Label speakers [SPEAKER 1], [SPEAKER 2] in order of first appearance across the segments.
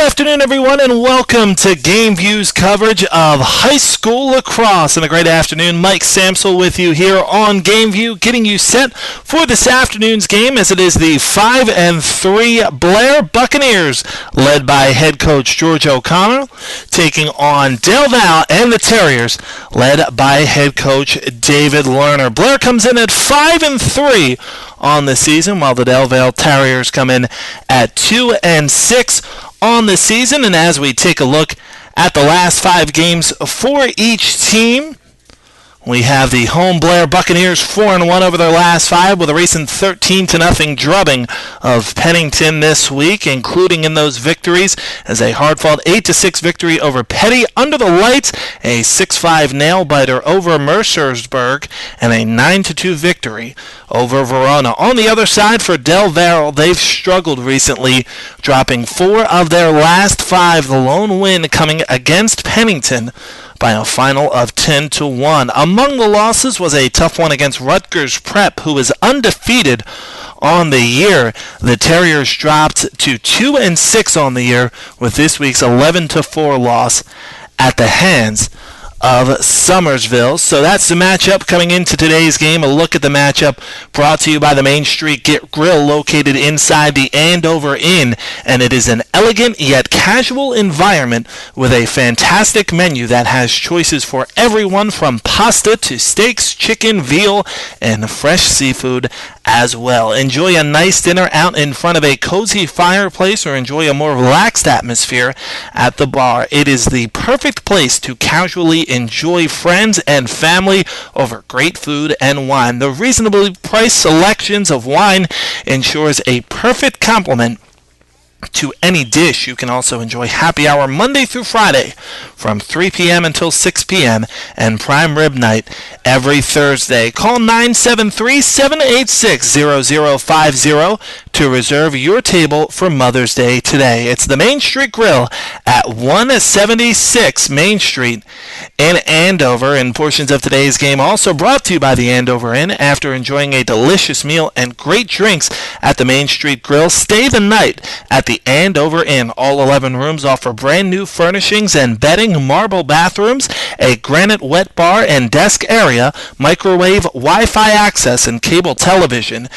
[SPEAKER 1] afternoon, everyone, and welcome to Game View's coverage of high school lacrosse. And a great afternoon. Mike Samsel with you here on Game View, getting you set for this afternoon's game as it is the 5-3 Blair Buccaneers, led by head coach George O'Connor, taking on Del Val and the Terriers, led by head coach David Lerner. Blair comes in at 5-3 on the season, while the Del Val Terriers come in at 2-6 on the season. And as we take a look at the last 5 games for each team, we have the home Blair Buccaneers 4-1 over their last 5 with a recent 13-0 drubbing of Pennington this week, including in those victories as a hard-fought 8-6 victory over Petty under the lights, a 6-5 nail-biter over Mercersburg, and a 9-2 victory over Verona. On the other side for Del Val, they've struggled recently, dropping 4 of their last 5, the lone win coming against Pennington by a final of 10-1. Among the losses was a tough one against Rutgers Prep, who is undefeated on the year. The Terriers dropped to 2-6 on the year with this week's 11-4 loss at the hands of Summersville. So that's the matchup coming into today's game. A look at the matchup brought to you by the Main Street Grill, located inside the Andover Inn, and it is an elegant yet casual environment with a fantastic menu that has choices for everyone from pasta to steaks, chicken, veal, and fresh seafood as well. Enjoy a nice dinner out in front of a cozy fireplace or enjoy a more relaxed atmosphere at the bar. It is the perfect place to casually enjoy friends and family over great food and wine. The reasonably priced selections of wine ensures a perfect complement to any dish. You can also enjoy happy hour Monday through Friday from 3 p.m. until 6 p.m. and prime rib night every Thursday. Call 973-786-0050 to reserve your table for Mother's Day today. It's the Main Street Grill at 176 Main Street in Andover. And portions of today's game also brought to you by the Andover Inn. After enjoying a delicious meal and great drinks at the Main Street Grill, stay the night at the Andover Inn. All 11 rooms offer brand new furnishings and bedding, marble bathrooms, a granite wet bar and desk area, microwave, Wi-Fi access, and cable television.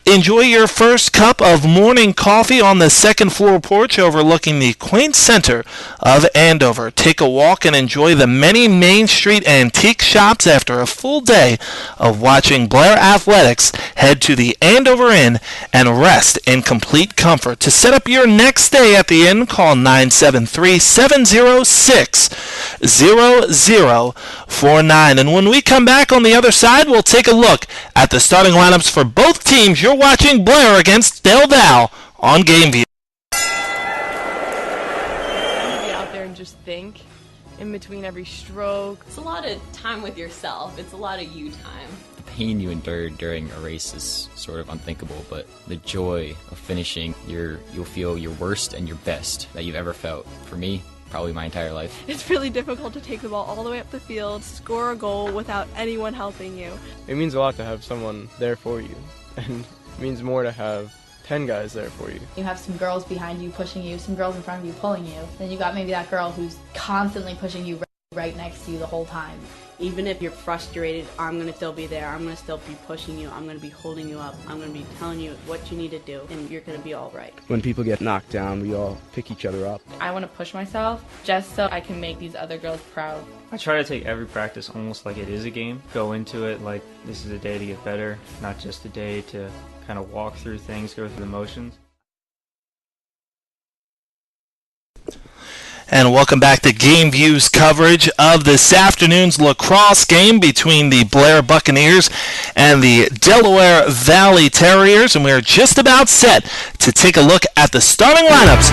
[SPEAKER 1] Enjoy your first cup of morning coffee on the second floor porch overlooking the quaint center of Andover. Take a walk and enjoy the many Main Street antique shops after a full day of watching Blair Athletics. Head to the Andover Inn and rest in complete comfort. To set up your next stay at the inn, call 973-706-0049. And when we come back on the other side, we'll take a look at the starting lineups for both teams. You're watching Blair against Del Val on Game View.
[SPEAKER 2] Be out there and just think in between every stroke.
[SPEAKER 3] It's a lot of time with yourself. It's a lot of you time.
[SPEAKER 4] The pain you endured during a race is sort of unthinkable, but the joy of finishing, you'll feel your worst and your best that you've ever felt. For me, probably my entire life.
[SPEAKER 2] It's really difficult to take the ball all the way up the field, score a goal without anyone helping you.
[SPEAKER 5] It means a lot to have someone there for you, and it means more to have 10 guys there for you.
[SPEAKER 6] You have some girls behind you pushing you, some girls in front of you pulling you. Then you got maybe that girl who's constantly pushing you right next to you the whole time.
[SPEAKER 7] Even if you're frustrated, I'm going to still be there. I'm going to still be pushing you. I'm going to be holding you up. I'm going to be telling you what you need to do, and you're going to be all right.
[SPEAKER 5] When people get knocked down, we all pick each other up.
[SPEAKER 8] I want to push myself just so I can make these other girls proud.
[SPEAKER 9] I try to take every practice almost like it is a game. Go into it like this is a day to get better, not just a day to kind of walk through things, go through the motions.
[SPEAKER 1] And welcome back to Game View's coverage of this afternoon's lacrosse game between the Blair Buccaneers and the Delaware Valley Terriers. And we're just about set to take a look at the starting lineups.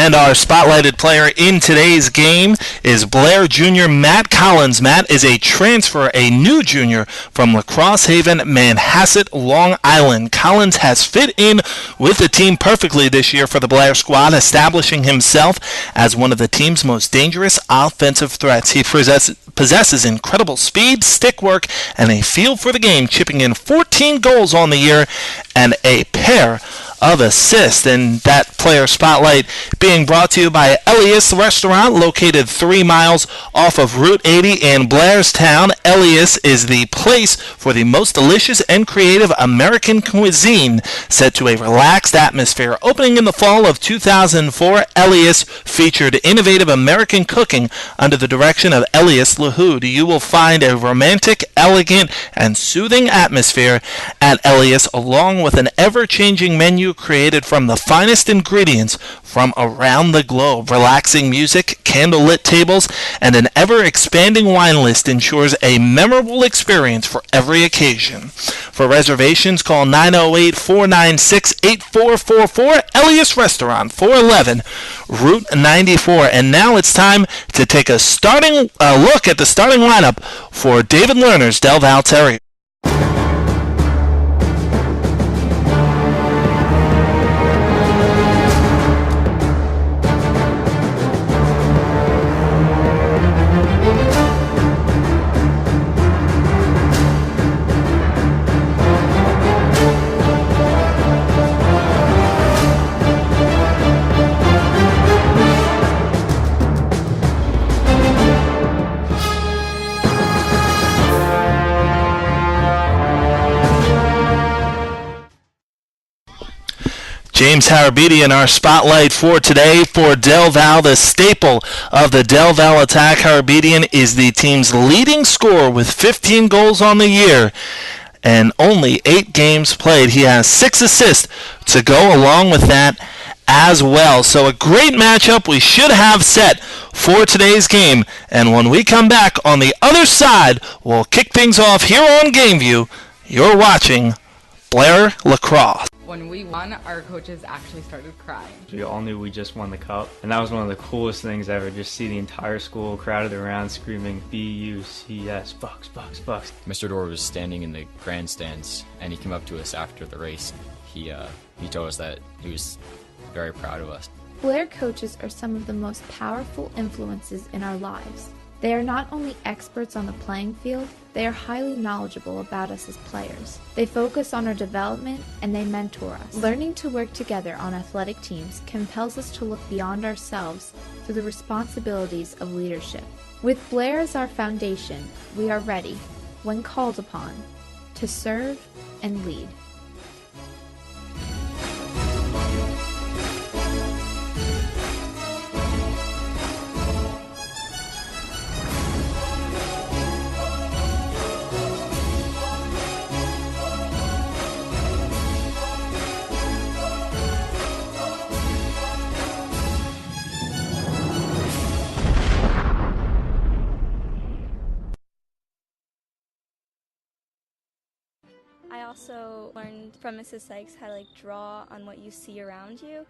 [SPEAKER 1] And our spotlighted player in today's game is Blair Jr. Matt Collins. Matt is a transfer, a new junior from Lacrosse Haven, Manhasset, Long Island. Collins has fit in with the team perfectly this year for the Blair squad, establishing himself as one of the team's most dangerous offensive threats. He possesses incredible speed, stick work, and a feel for the game, chipping in 14 goals on the year and a pair of assists. And that player spotlight being brought to you by Elias Restaurant, located 3 miles off of Route 80 in Blairstown. Elias is the place for the most delicious and creative American cuisine, set to a relaxed atmosphere. Opening in the fall of 2004, Elias featured innovative American cooking under the direction of Elias LaHood. You will find a romantic, elegant, and soothing atmosphere at Elias, along with an ever-changing menu created from the finest ingredients from around the globe. Relaxing music, candlelit tables, and an ever-expanding wine list ensures a memorable experience for every occasion. For reservations, call 908-496-8444, Elias Restaurant, 411 Route 94. And now it's time to take a look at the starting lineup for David Lerner's Del Val Terriers. James Harabedian, our spotlight for today for Del Val, the staple of the Del Val attack. Harabedian is the team's leading scorer with 15 goals on the year and only 8 games played. He has 6 assists to go along with that as well. So a great matchup we should have set for today's game. And when we come back on the other side, we'll kick things off here on GameView. You're watching Blair Lacrosse.
[SPEAKER 8] When we won, our coaches actually started crying.
[SPEAKER 9] We all knew we just won the cup, and that was one of the coolest things ever, just see the entire school crowded around screaming BUCS, Bucks, Bucks, Bucks.
[SPEAKER 4] Mr. Dorr was standing in the grandstands, and he came up to us after the race. He told us that he was very proud of us.
[SPEAKER 10] Blair coaches are some of the most powerful influences in our lives. They are not only experts on the playing field, they are highly knowledgeable about us as players. They focus on our development and they mentor us. Learning to work together on athletic teams compels us to look beyond ourselves through the responsibilities of leadership. With Blair as our foundation, we are ready, when called upon, to serve and lead.
[SPEAKER 2] I also learned from Mrs. Sykes how to draw on what you see around you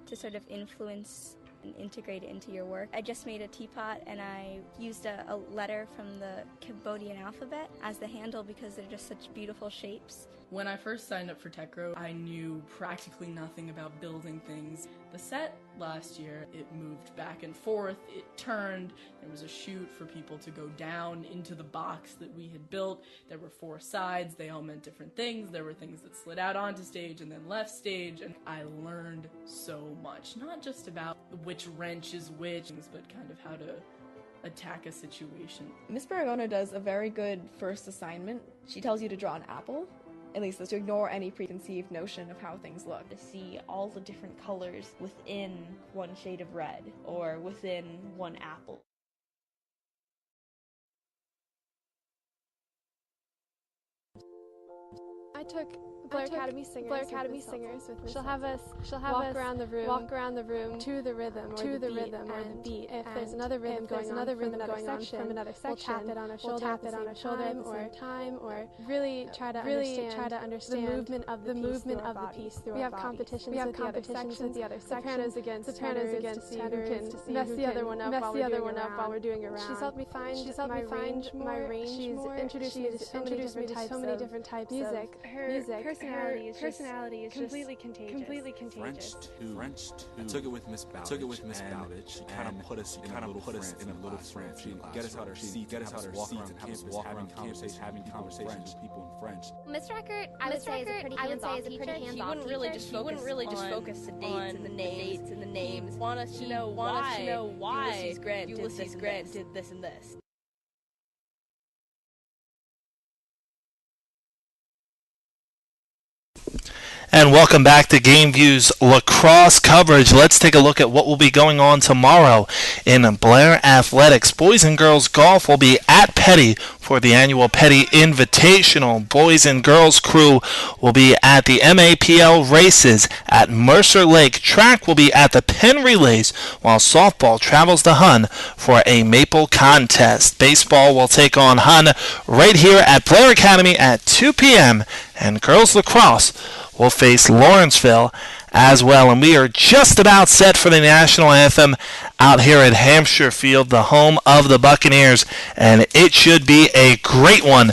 [SPEAKER 2] to sort of influence and integrate it into your work. I just made a teapot and I used a letter from the Cambodian alphabet as the handle because they're just such beautiful shapes.
[SPEAKER 11] When I first signed up for TechGrow, I knew practically nothing about building things. The set last year, it moved back and forth, it turned, there was a chute for people to go down into the box that we had built. There were 4 sides, they all meant different things. There were things that slid out onto stage and then left stage, and I learned so much. Not just about which wrench is which, but kind of how to attack a situation.
[SPEAKER 12] Miss Baragona does a very good first assignment. She tells you to draw an apple. At least to ignore any preconceived notion of how things look.
[SPEAKER 13] To see all the different colors within one shade of red or within one apple.
[SPEAKER 14] I took Blair Academy singers with me. She'll have us walk around the room to the rhythm or the beat. If there's another rhythm going on from another section, we'll tap it on our shoulder at the same time, or really try to understand the movement of the piece through our bodies. We have competitions with the other sections, sopranos against tenors, to see who can mess the other one up while we're doing a round. She's helped me find my range more. She's introduced me to so many different types of music. Her personality is completely contagious.
[SPEAKER 15] French too. I took it with Miss Bowditch. She kind of put us in a little France. She get us out our seats, get us out our seats, and having conversations with people in French.
[SPEAKER 16] Mr. Eckert, I would say is a pretty hands-off teacher. He wouldn't really just focus the dates and the names. Want us to know why Ulysses Grant did this and this.
[SPEAKER 1] And welcome back to Game View's lacrosse coverage. Let's take a look at what will be going on tomorrow in Blair Athletics. Boys and girls golf will be at Petty for the annual Petty Invitational. Boys and girls crew will be at the MAPL races at Mercer Lake. Track will be at the Penn Relays, while softball travels to Hun for a Maple contest. Baseball will take on Hun right here at Blair Academy at 2 p.m. And girls lacrosse will face Lawrenceville as well. And we are just about set for the national anthem out here at Hampshire Field, the home of the Buccaneers. And it should be a great one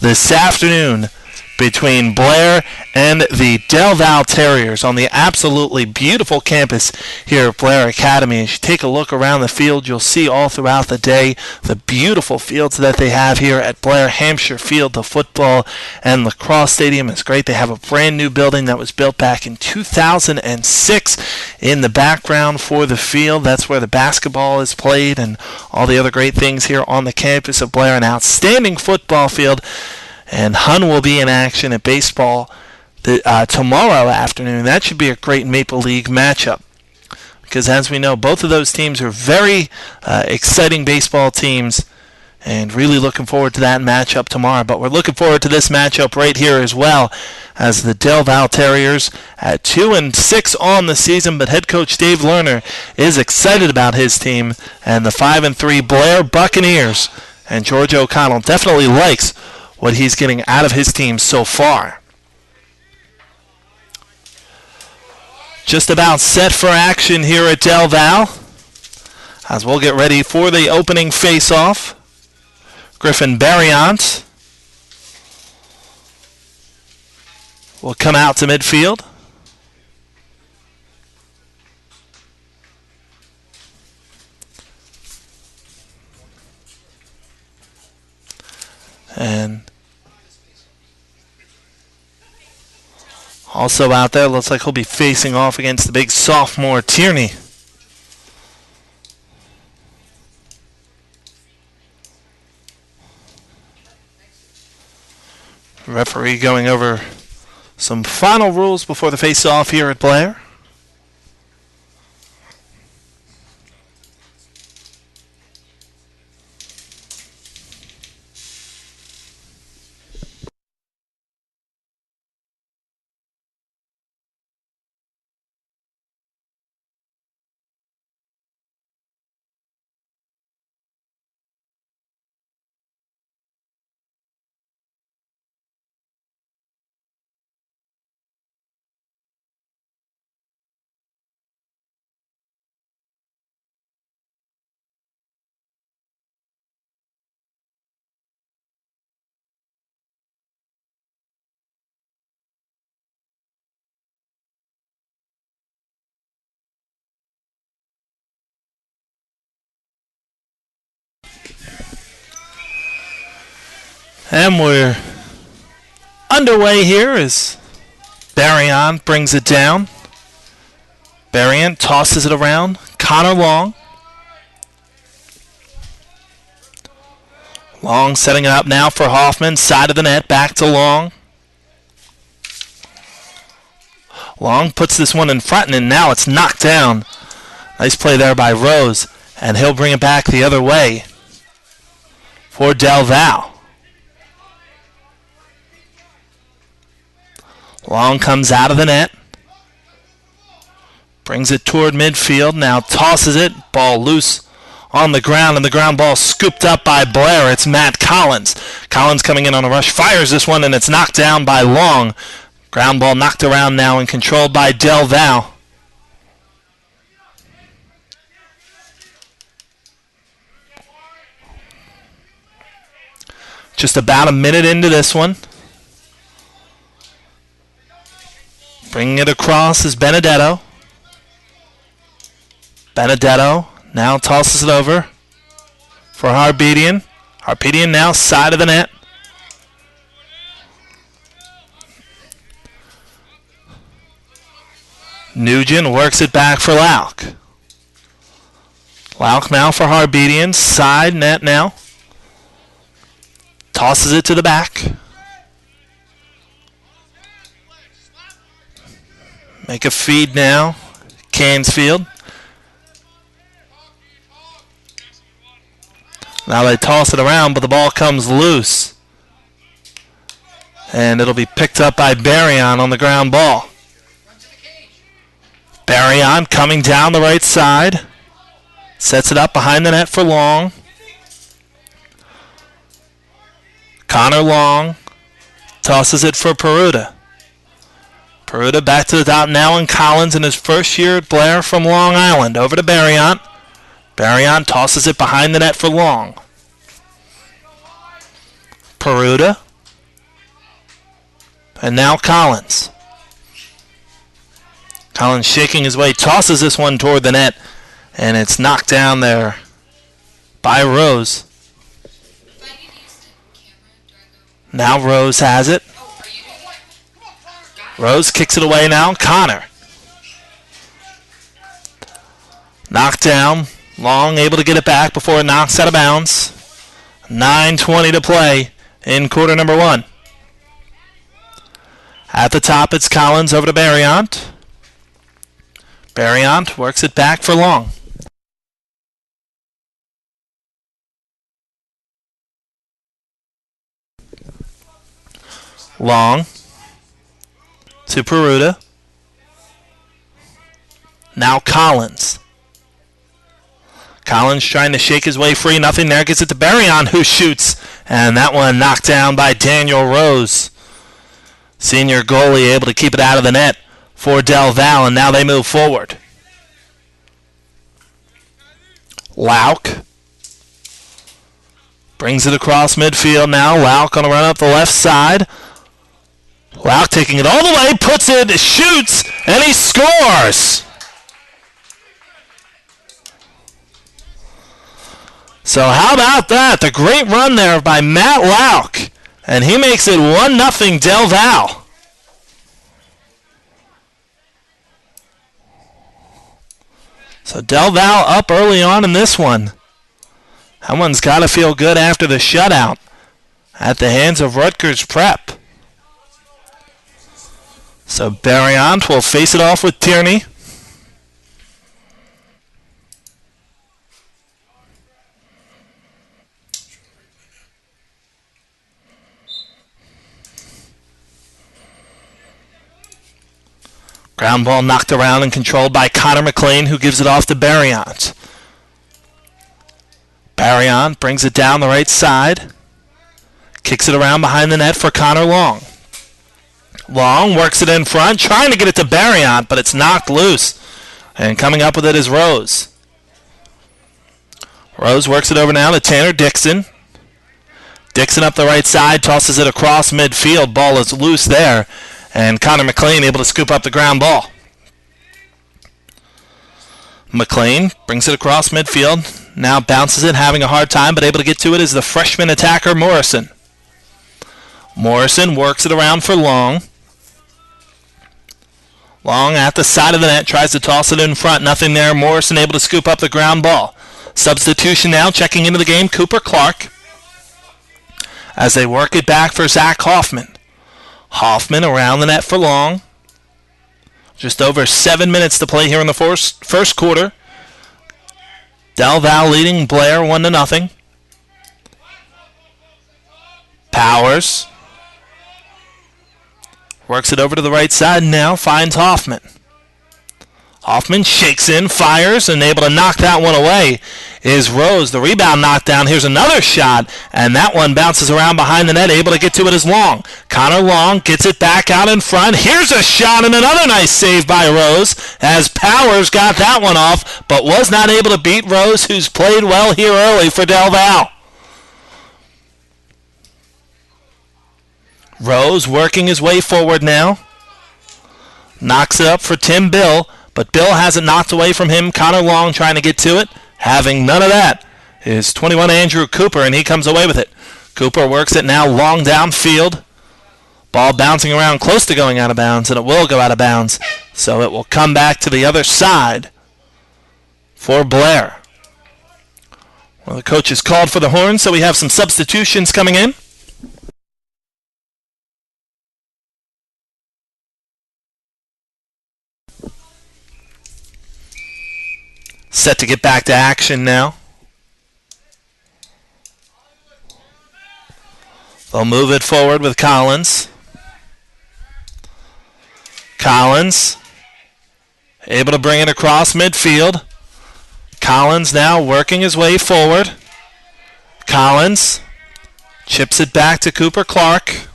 [SPEAKER 1] this afternoon between Blair and the Del Val Terriers on the absolutely beautiful campus here at Blair Academy. As you take a look around the field, you'll see all throughout the day the beautiful fields that they have here at Blair Hampshire Field. The football and lacrosse stadium is great. They have a brand new building that was built back in 2006 in the background for the field. That's where the basketball is played and all the other great things here on the campus of Blair. An outstanding football field. And Hun will be in action at baseball tomorrow afternoon. That should be a great Maple League matchup, because as we know, both of those teams are very exciting baseball teams, and really looking forward to that matchup tomorrow. But we're looking forward to this matchup right here as well, as the Del Val Terriers at 2-6 on the season, but head coach Dave Lerner is excited about his team, and the 5-3 Blair Buccaneers. And George O'Connell definitely likes what he's getting out of his team so far. Just about set for action here at Del Val, as we'll get ready for the opening face-off. Griffin Barriant will come out to midfield. And also out there, looks like he'll be facing off against the big sophomore Tierney. Referee going over some final rules before the face-off here at Blair. And we're underway here as Barriant brings it down. Barriant tosses it around. Connor Long. Long setting it up now for Hoffman. Side of the net, back to Long. Long puts this one in front, and now it's knocked down. Nice play there by Rose, and he'll bring it back the other way for Del Val. Long comes out of the net. Brings it toward midfield. Now tosses it. Ball loose on the ground, and the ground ball scooped up by Blair. It's Matt Collins. Collins coming in on a rush. Fires this one, and it's knocked down by Long. Ground ball knocked around now and controlled by Del Val. Just about a minute into this one. Bringing it across is Benedetto. Benedetto now tosses it over for Harbedian. Harbedian now side of the net. Nugent works it back for Lauk. Lauk now for Harbedian. Side net now. Tosses it to the back. Make a feed now. Cansfield. Now they toss it around, but the ball comes loose. And it'll be picked up by Barryon on the ground ball. Barryon coming down the right side. Sets it up behind the net for Long. Connor Long tosses it for Peruta. Peruta back to the top now, and Collins in his first year at Blair from Long Island. Over to Barryon. Barryon tosses it behind the net for Long. Peruta. And now Collins. Collins shaking his way, tosses this one toward the net, and it's knocked down there by Rose. Now Rose has it. Rose kicks it away now. Connor. Knocked down. Long able to get it back before it knocks out of bounds. 9:20 to play in quarter number 1. At the top, it's Collins over to Barriant. Barriant works it back for Long. Long to Peruta. Now Collins. Collins trying to shake his way free. Nothing there. Gets it to Barryon, who shoots. And that one knocked down by Daniel Rose. Senior goalie able to keep it out of the net for Del Val, and now they move forward. Lauk brings it across midfield now. Lauk on a run up the left side. Lauk taking it all the way, puts it, shoots, and he scores! So how about that? The great run there by Matt Lauk. And he makes it 1-0 Del Val. So Del Val up early on in this one. That one's got to feel good after the shutout at the hands of Rutgers Prep. So Barriant will face it off with Tierney. Ground ball knocked around and controlled by Connor McLean, who gives it off to Barriant. Barriant brings it down the right side. Kicks it around behind the net for Connor Long. Long works it in front, trying to get it to Barriant, but it's knocked loose. And coming up with it is Rose. Rose works it over now to Tanner Dixon. Dixon up the right side, tosses it across midfield. Ball is loose there. And Connor McLean able to scoop up the ground ball. McLean brings it across midfield. Now bounces it, having a hard time, but able to get to it is the freshman attacker Morrison. Morrison works it around for Long. Long at the side of the net, tries to toss it in front. Nothing there. Morrison able to scoop up the ground ball. Substitution now, checking into the game, Cooper Clark. As they work it back for Zach Hoffman. Hoffman around the net for Long. Just over 7 minutes to play here in the first quarter. Del Val leading Blair 1-0. Powers. Works it over to the right side now, finds Hoffman. Hoffman shakes in, fires, and able to knock that one away is Rose. The rebound knocked down. Here's another shot, and that one bounces around behind the net, able to get to it is Long. Connor Long gets it back out in front. Here's a shot and another nice save by Rose as Powers got that one off, but was not able to beat Rose, who's played well here early for Del Val. Rose working his way forward now. Knocks it up for Tim Bill, but Bill has it knocked away from him. Connor Long trying to get to it. Having none of that is 21 Andrew Cooper, and he comes away with it. Cooper works it now long downfield. Ball bouncing around close to going out of bounds, and it will go out of bounds. So it will come back to the other side for Blair. Well, the coach is called for the horn, so we have some substitutions coming in. Set to get back to action now. They'll move it forward with Collins. Collins able to bring it across midfield. Collins now working his way forward. Collins chips it back to Cooper Clark.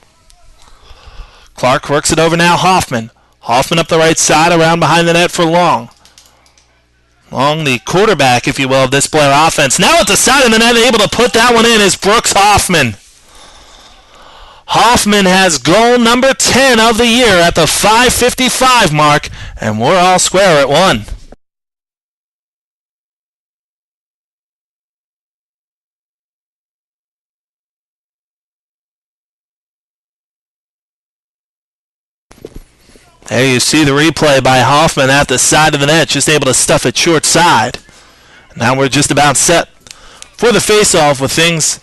[SPEAKER 1] Clark works it over now. Hoffman. Hoffman up the right side, around behind the net for Long. Long, the quarterback, if you will, of this Blair offense. Now at the side of the net, able to put that one in is Brooks Hoffman. Hoffman has goal number 10 of the year at the 5:55 mark, and we're all square at 1. There you see the replay by Hoffman at the side of the net, just able to stuff it short side. Now we're just about set for the face-off with things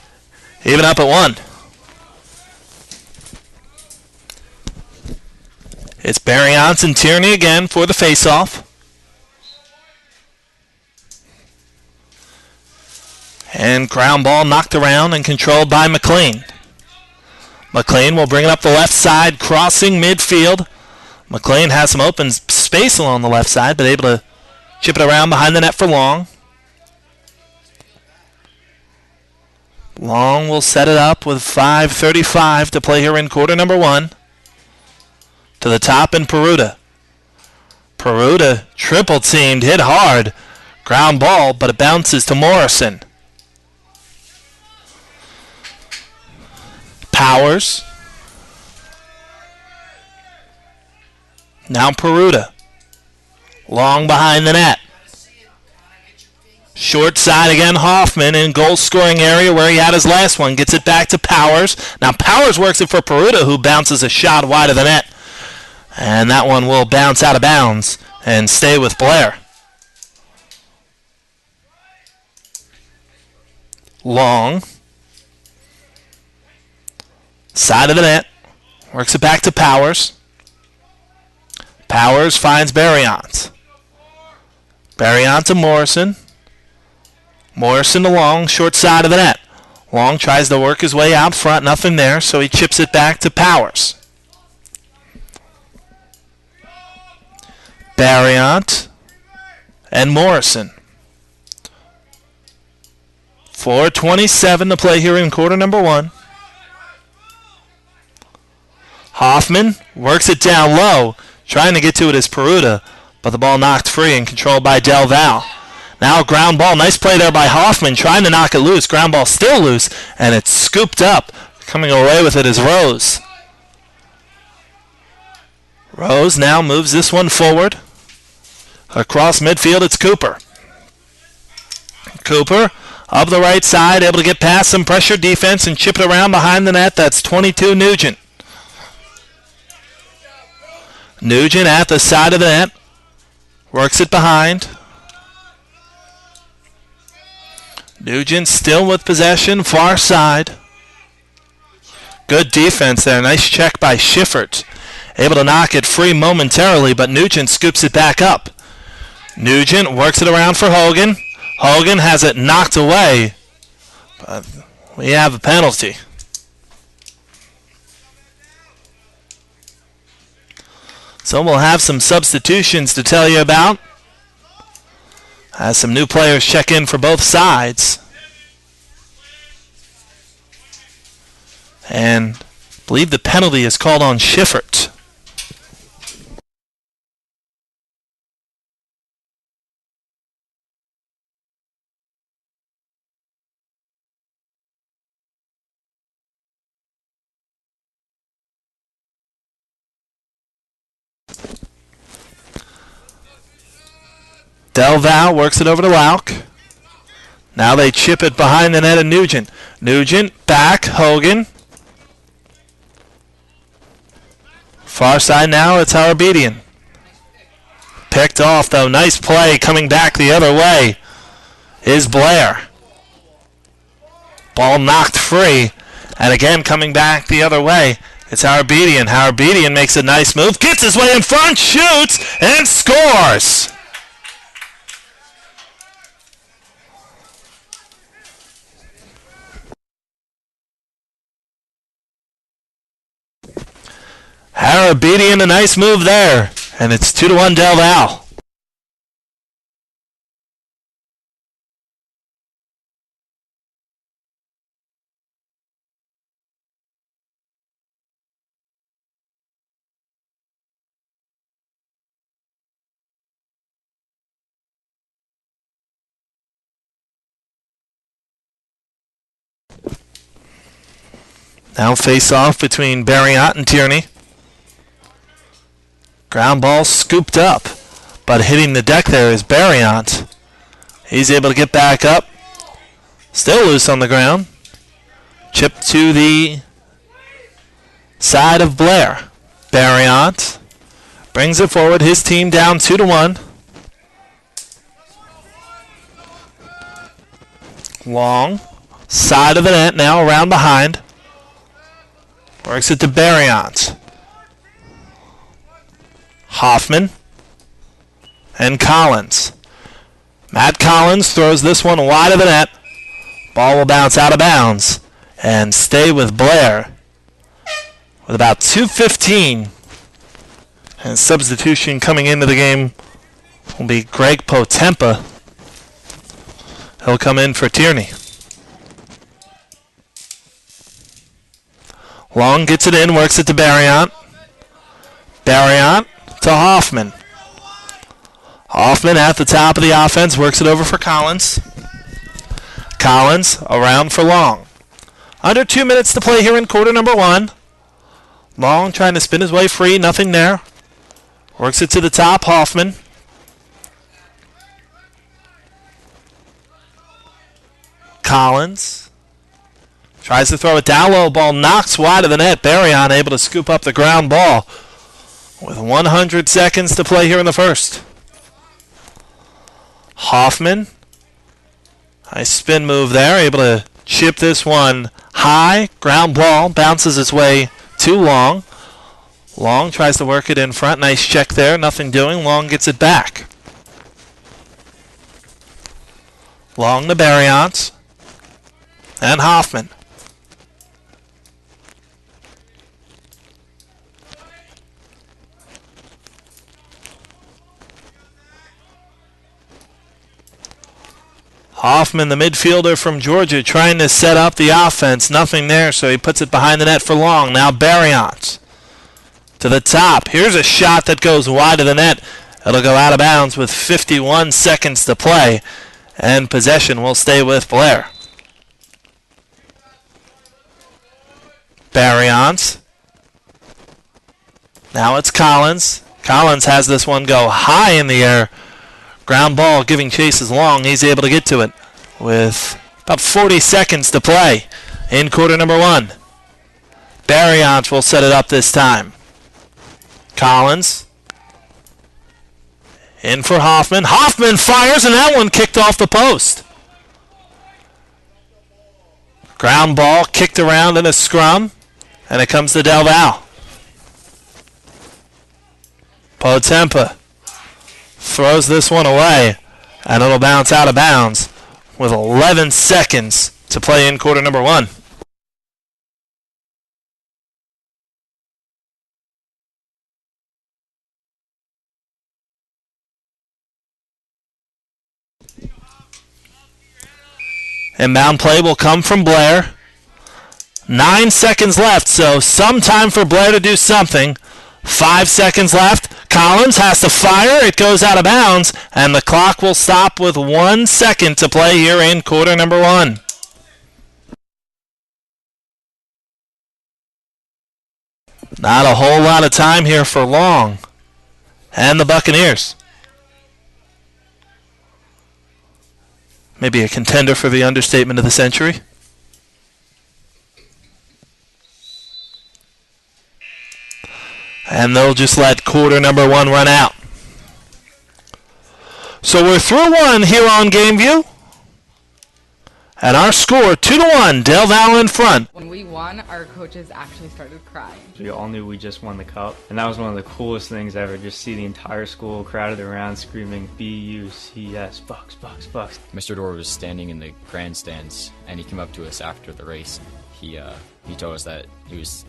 [SPEAKER 1] even up at 1. It's Barrions and Tierney again for the face-off. And ground ball knocked around and controlled by McLean. McLean will bring it up the left side, crossing midfield. McLean has some open space along the left side, but able to chip it around behind the net for Long. Long will set it up with 5:35 to play here in quarter number 1. To the top in Peruta. Peruta triple teamed, hit hard. Ground ball, but it bounces to Morrison. Powers. Now Peruta. Long behind the net. Short side again, Hoffman in goal scoring area where he had his last one. Gets it back to Powers. Now Powers works it for Peruta, who bounces a shot wide of the net. And that one will bounce out of bounds and stay with Blair. Long. Side of the net. Works it back to Powers. Powers finds Barrions. Barrions to Morrison. Morrison to Long, short side of the net. Long tries to work his way out front, nothing there, so he chips it back to Powers. Barriont and Morrison. 4:27 to play here in quarter number 1. Hoffman works it down low. Trying to get to it is Peruta, but the ball knocked free and controlled by Del Val. Now ground ball. Nice play there by Hoffman, trying to knock it loose. Ground ball still loose, and it's scooped up. Coming away with it is Rose. Rose now moves this one forward. Across midfield, it's Cooper. Cooper up the right side, able to get past some pressure defense and chip it around behind the net. That's 22 Nugent. Nugent at the side of the net. Works it behind. Nugent still with possession, far side. Good defense there. Nice check by Schiffert. Able to knock it free momentarily, but Nugent scoops it back up. Nugent works it around for Hogan. Hogan has it knocked away, but we have a penalty. So we'll have some substitutions to tell you about as some new players check in for both sides. And I believe the penalty is called on Schiffert. Delval works it over to Lauk. Now they chip it behind the net of Nugent. Nugent, back, Hogan. Far side now, it's Harabedian. Picked off, though. Nice play coming back the other way is Blair. Ball knocked free. And again, coming back the other way, it's Harabedian. Harabedian makes a nice move, gets his way in front, shoots, and scores. Harabedian, a nice move there. And it's 2-1 Del Val. Now face off between Barriott and Tierney. Ground ball scooped up, but hitting the deck there is Barriott. He's able to get back up. Still loose on the ground. Chip to the side of Blair. Barriott brings it forward. His team down 2-1. Long. Side of the net now around behind. Works it to Barriott. Hoffman and Collins. Matt Collins throws this one wide of the net. Ball will bounce out of bounds and stay with Blair with about 2:15. And substitution coming into the game will be Greg Potempa. He'll come in for Tierney. Long gets it in, works it to Barriott. Barriott to Hoffman. Hoffman at the top of the offense, works it over for Collins. Collins around for Long. Under 2 minutes to play here in quarter number 1. Long trying to spin his way free, nothing there. Works it to the top, Hoffman. Collins tries to throw it down low, ball knocks wide of the net. Barriott able to scoop up the ground ball with 100 seconds to play here in the first. Hoffman, nice spin move there, able to chip this one high. Ground ball bounces its way too Long. Long tries to work it in front. Nice check there, nothing doing. Long gets it back. Long to Barriott and Hoffman. Hoffman, the midfielder from Georgia, trying to set up the offense. Nothing there, so he puts it behind the net for Long. Now Barriott to the top. Here's a shot that goes wide of the net. It'll go out of bounds with 51 seconds to play, and possession will stay with Blair. Barriott. Now it's Collins. Collins has this one go high in the air. Ground ball giving chase is Long. He's able to get to it with about 40 seconds to play in quarter number 1. Barriott will set it up this time. Collins in for Hoffman. Hoffman fires, and that one kicked off the post. Ground ball kicked around in a scrum, and it comes to Del Val. Potempa throws this one away, and it'll bounce out of bounds with 11 seconds to play in quarter number 1. Inbound play will come from Blair. 9 seconds left, so some time for Blair to do something. 5 seconds left. Collins has to fire. It goes out of bounds, and the clock will stop with 1 second to play here in quarter number 1. Not a whole lot of time here for Long and the Buccaneers. Maybe a contender for the understatement of the century. And they'll just let quarter number 1 run out. So we're through 1 here on GameView. And our score, 2-1, Del Valle in front.
[SPEAKER 17] When we won, our coaches actually started crying.
[SPEAKER 9] We all knew we just won the cup, and that was one of the coolest things ever, just see the entire school crowded around screaming B-U-C-S, Bucks, Bucks, Bucks.
[SPEAKER 4] Mr. Dorr was standing in the grandstands, and he came up to us after the race. He told us that he was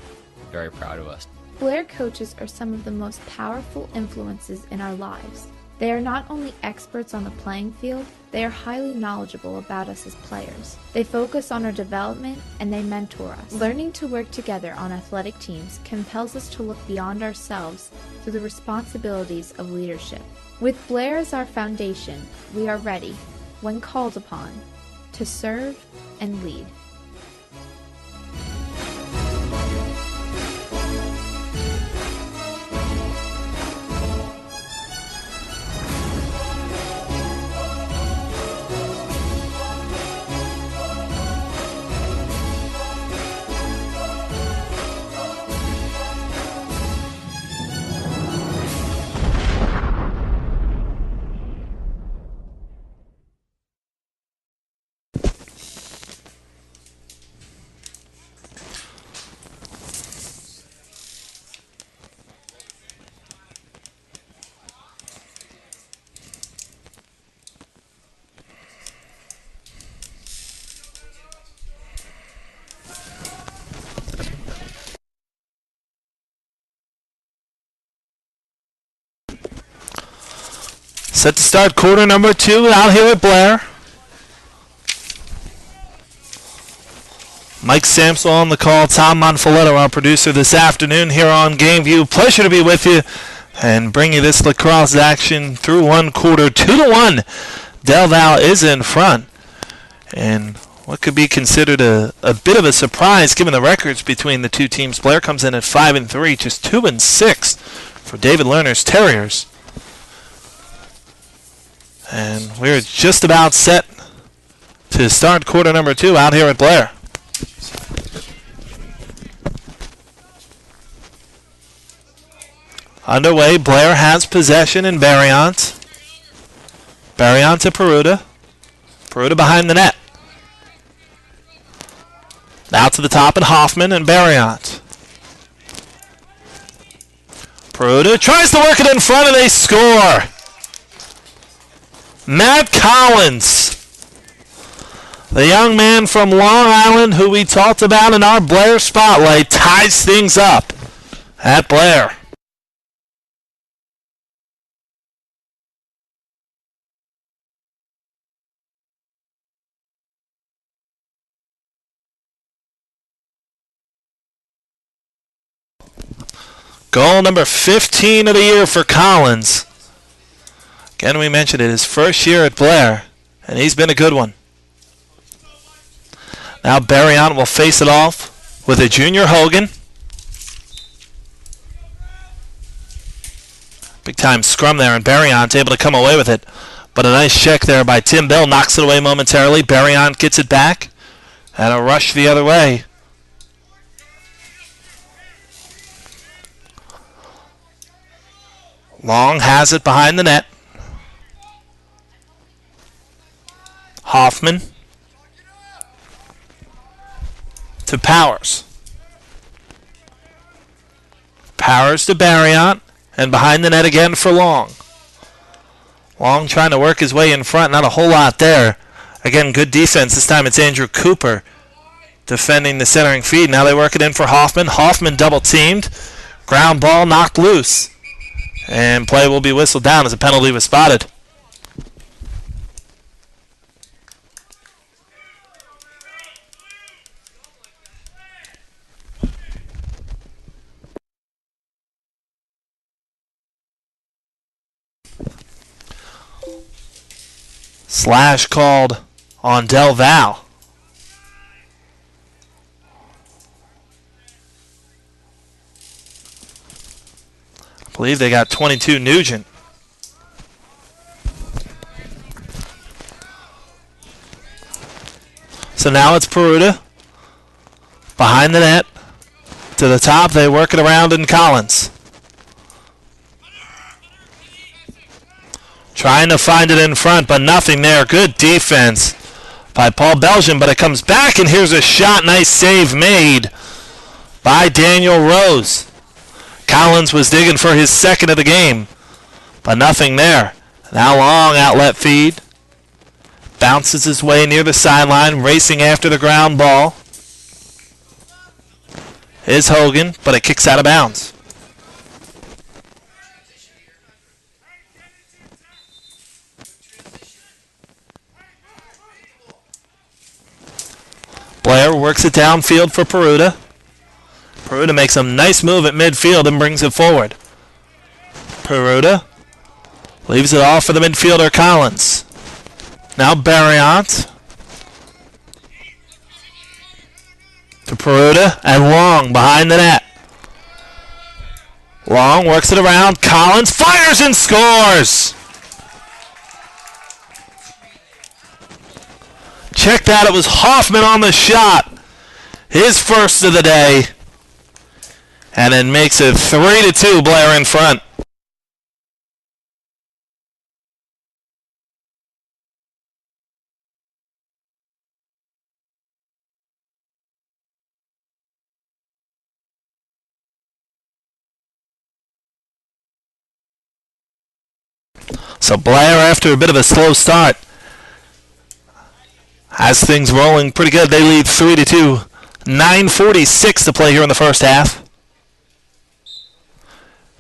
[SPEAKER 4] very proud of us.
[SPEAKER 10] Blair coaches are some of the most powerful influences in our lives. They are not only experts on the playing field, they are highly knowledgeable about us as players. They focus on our development and they mentor us. Learning to work together on athletic teams compels us to look beyond ourselves through the responsibilities of leadership. With Blair as our foundation, we are ready, when called upon, to serve and lead.
[SPEAKER 1] Set to start quarter number 2 out here at Blair. Mike Samsel on the call, Tom Monfoletto, our producer this afternoon here on GameView. Pleasure to be with you and bring you this lacrosse action through 1 quarter. 2-1. Del Valle is in front. And what could be considered a bit of a surprise given the records between the two teams. Blair comes in at 5-3, just 2-6 for David Lerner's Terriers. And we're just about set to start quarter number 2 out here at Blair. Underway, Blair has possession in Barriant. Barriant to Peruta. Peruta behind the net. Now to the top at Hoffman and Barriant. Peruta tries to work it in front and they score. Matt Collins, the young man from Long Island who we talked about in our Blair Spotlight, ties things up at Blair. Goal number 15 of the year for Collins. Again, we mentioned it, his first year at Blair, and he's been a good one. Now Barriant will face it off with a junior Hogan. Big time scrum there, and Barriant able to come away with it. But a nice check there by Tim Bell, knocks it away momentarily. Barriant gets it back, and a rush the other way. Long has it behind the net. Hoffman to Powers. Powers to Barriant, and behind the net again for Long. Long trying to work his way in front, not a whole lot there. Again, good defense. This time it's Andrew Cooper defending the centering feed. Now they work it in for Hoffman. Hoffman double teamed. Ground ball knocked loose. And play will be whistled down as a penalty was spotted. Slash called on Del Val. I believe they got 22 Nugent. So now it's Peruta. Behind the net. To the top, they work it around in Collins. Trying to find it in front, but nothing there. Good defense by Paul Belgian, but it comes back, and here's a shot. Nice save made by Daniel Rose. Collins was digging for his second of the game, but nothing there. Now long outlet feed. Bounces his way near the sideline, racing after the ground ball. Is Hogan, but it kicks out of bounds. Blair works it downfield for Peruta. Peruta makes a nice move at midfield and brings it forward. Peruta leaves it off for the midfielder Collins. Now Barriant to Peruta and Long behind the net. Long works it around. Collins fires and scores! Check that, it was Hoffman on the shot. His first of the day. And it makes it 3-2, Blair in front. So Blair, after a bit of a slow start, has things rolling pretty good. They lead 3-2. 9:46 to play here in the first half.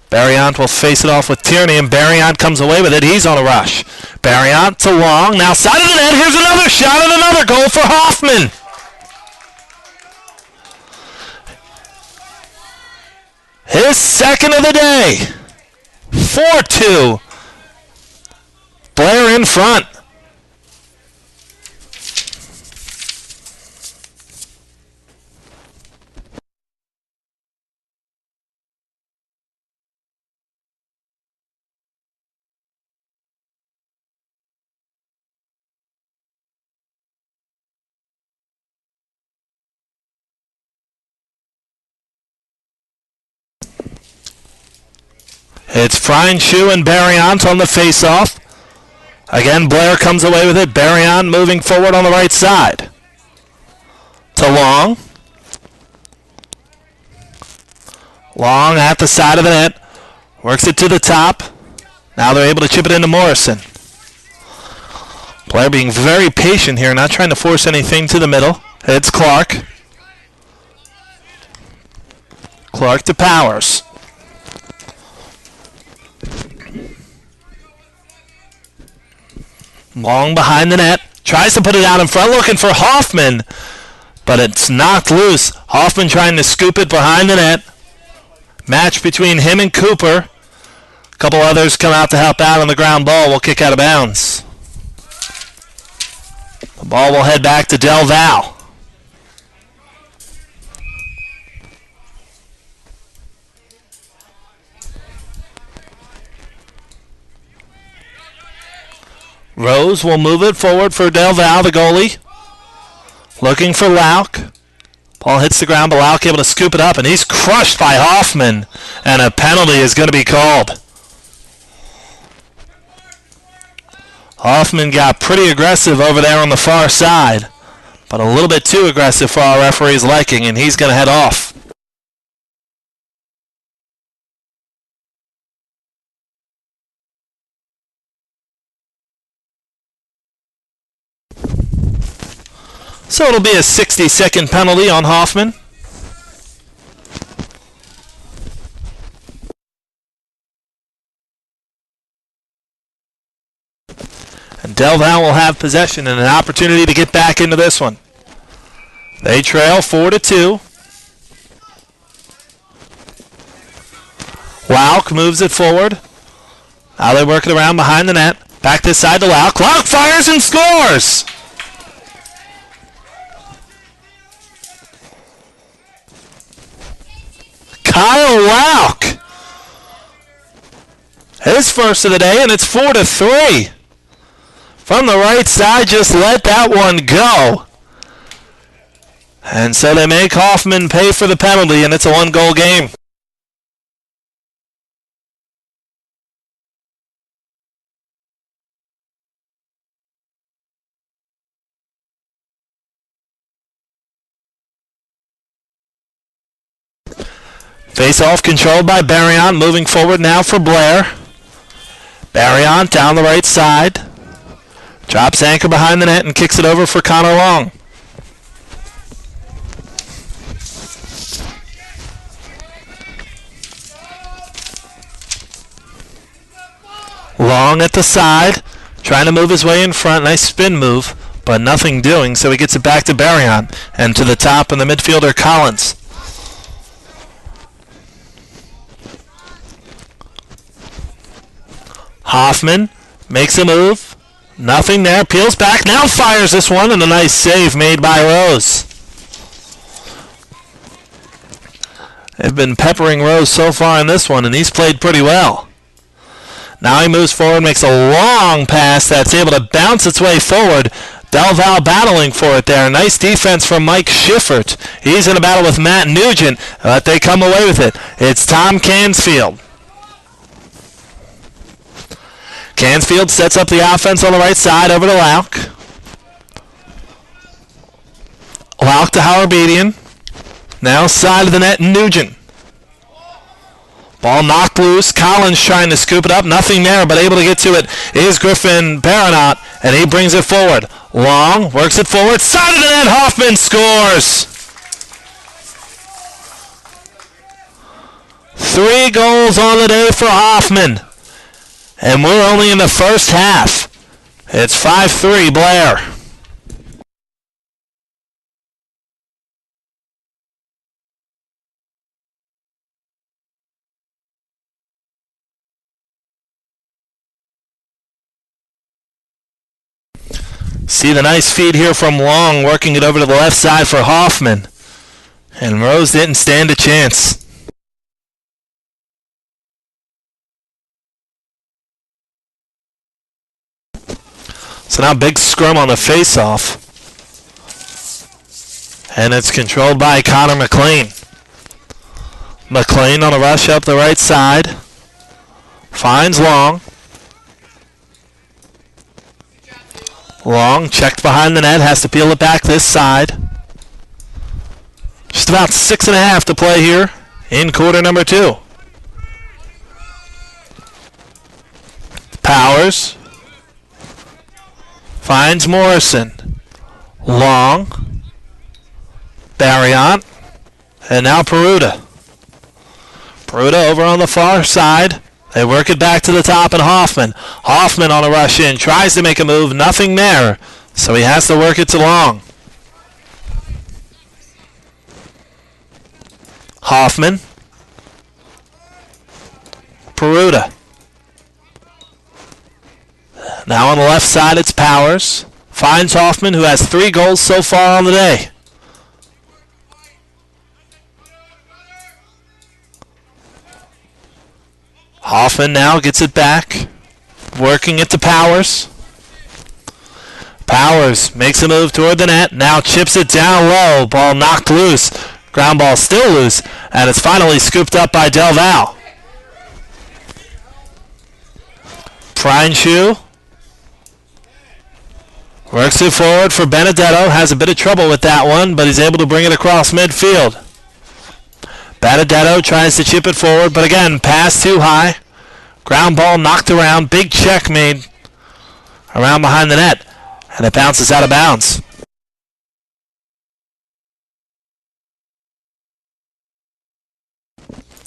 [SPEAKER 1] Barriant will face it off with Tierney, and Barriant comes away with it. He's on a rush. Barriant to Long. Now side of the net. Here's another shot and another goal for Hoffman. His second of the day. 4-2. Blair in front. It's Freindschuh and Barriant on the face-off. Again, Blair comes away with it. Barriant moving forward on the right side. To Long. Long at the side of the net. Works it to the top. Now they're able to chip it into Morrison. Blair being very patient here, not trying to force anything to the middle. It's Clark. Clark to Powers. Long behind the net. Tries to put it out in front, looking for Hoffman. But it's knocked loose. Hoffman trying to scoop it behind the net. Match between him and Cooper. A couple others come out to help out on the ground ball. Will kick out of bounds. The ball will head back to Del Val. Rose will move it forward for Del Val, the goalie. Looking for Lauk. Ball hits the ground, but Lauk able to scoop it up, and he's crushed by Hoffman. And a penalty is going to be called. Hoffman got pretty aggressive over there on the far side, but a little bit too aggressive for our referee's liking, and he's going to head off. So it'll be a 60-second penalty on Hoffman. And Del Val will have possession and an opportunity to get back into this one. They trail 4-2. Lauk moves it forward. Now they work it around behind the net. Back this side to Lauk. Lauk fires and scores! Kyle Lauk. His first of the day, and it's 4-3. From the right side, just let that one go. And so they make Hoffman pay for the penalty, and it's a one-goal game. Face-off controlled by Barriant, moving forward now for Blair. Barriant down the right side. Drops anchor behind the net and kicks it over for Connor Long. Long at the side, trying to move his way in front. Nice spin move, but nothing doing, so he gets it back to Barriant and to the top, and the midfielder Collins. Hoffman makes a move. Nothing there. Peels back. Now fires this one, and a nice save made by Rose. They've been peppering Rose so far in this one, and he's played pretty well. Now he moves forward, makes a long pass that's able to bounce its way forward. Delval battling for it there. Nice defense from Mike Schiffert. He's in a battle with Matt Nugent, but they come away with it. It's Tom Cansfield. Cansfield sets up the offense on the right side over to Lauk. Lauk to Howard-Bedian. Now side of the net, Nugent. Ball knocked loose. Collins trying to scoop it up. Nothing there, but able to get to it is Griffin Baronot, and he brings it forward. Long, works it forward. Side of the net, Hoffman scores! 3 goals on the day for Hoffman. And we're only in the first half. It's 5-3 Blair. See the nice feed here from Long, working it over to the left side for Hoffman. And Rose didn't stand a chance. So now big scrum on the face-off. And it's controlled by Connor McLean. McLean on a rush up the right side. Finds Long. Long checked behind the net, has to peel it back this side. Just about 6.5 to play here in quarter number 2. Powers. Finds Morrison. Long. Barriant. And now Peruta. Peruta over on the far side. They work it back to the top, and Hoffman. Hoffman on a rush in. Tries to make a move. Nothing there. So he has to work it to Long. Hoffman. Peruta. Now on the left side, it's Powers. Finds Hoffman, who has 3 goals so far on the day. Hoffman now gets it back. Working it to Powers. Powers makes a move toward the net. Now chips it down low. Ball knocked loose. Ground ball still loose. And it's finally scooped up by Delval. Prineshoe works it forward for Benedetto. Has a bit of trouble with that one, but he's able to bring it across midfield. Benedetto tries to chip it forward, but again, pass too high. Ground ball knocked around. Big check made around behind the net, and it bounces out of bounds.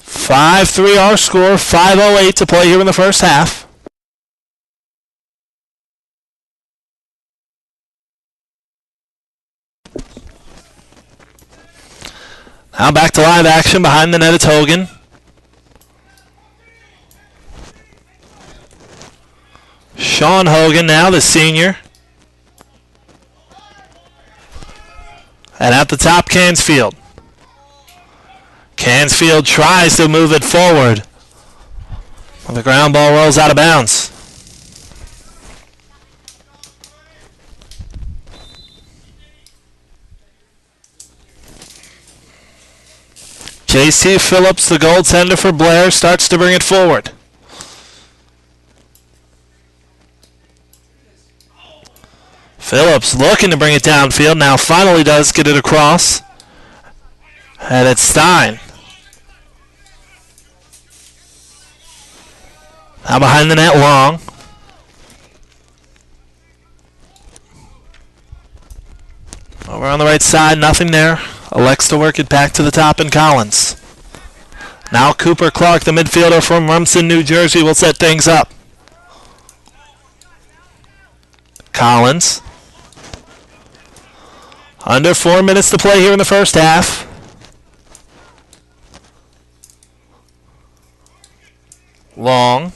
[SPEAKER 1] (5-3) our score. 5:08 to play here in the first half. Now back to live action behind the net. It's Hogan. Sean Hogan now, the senior. And at the top, Cansfield. Cansfield tries to move it forward. The ground ball rolls out of bounds. J.C. Phillips, the goaltender for Blair, starts to bring it forward. Phillips looking to bring it downfield. Now finally does get it across. And it's Stein. Now behind the net, Long. Over on the right side, nothing there. Elects to work it back to the top in Collins. Now Cooper Clark, the midfielder from Rumson, New Jersey, will set things up. Collins. Under 4 minutes to play here in the first half. Long.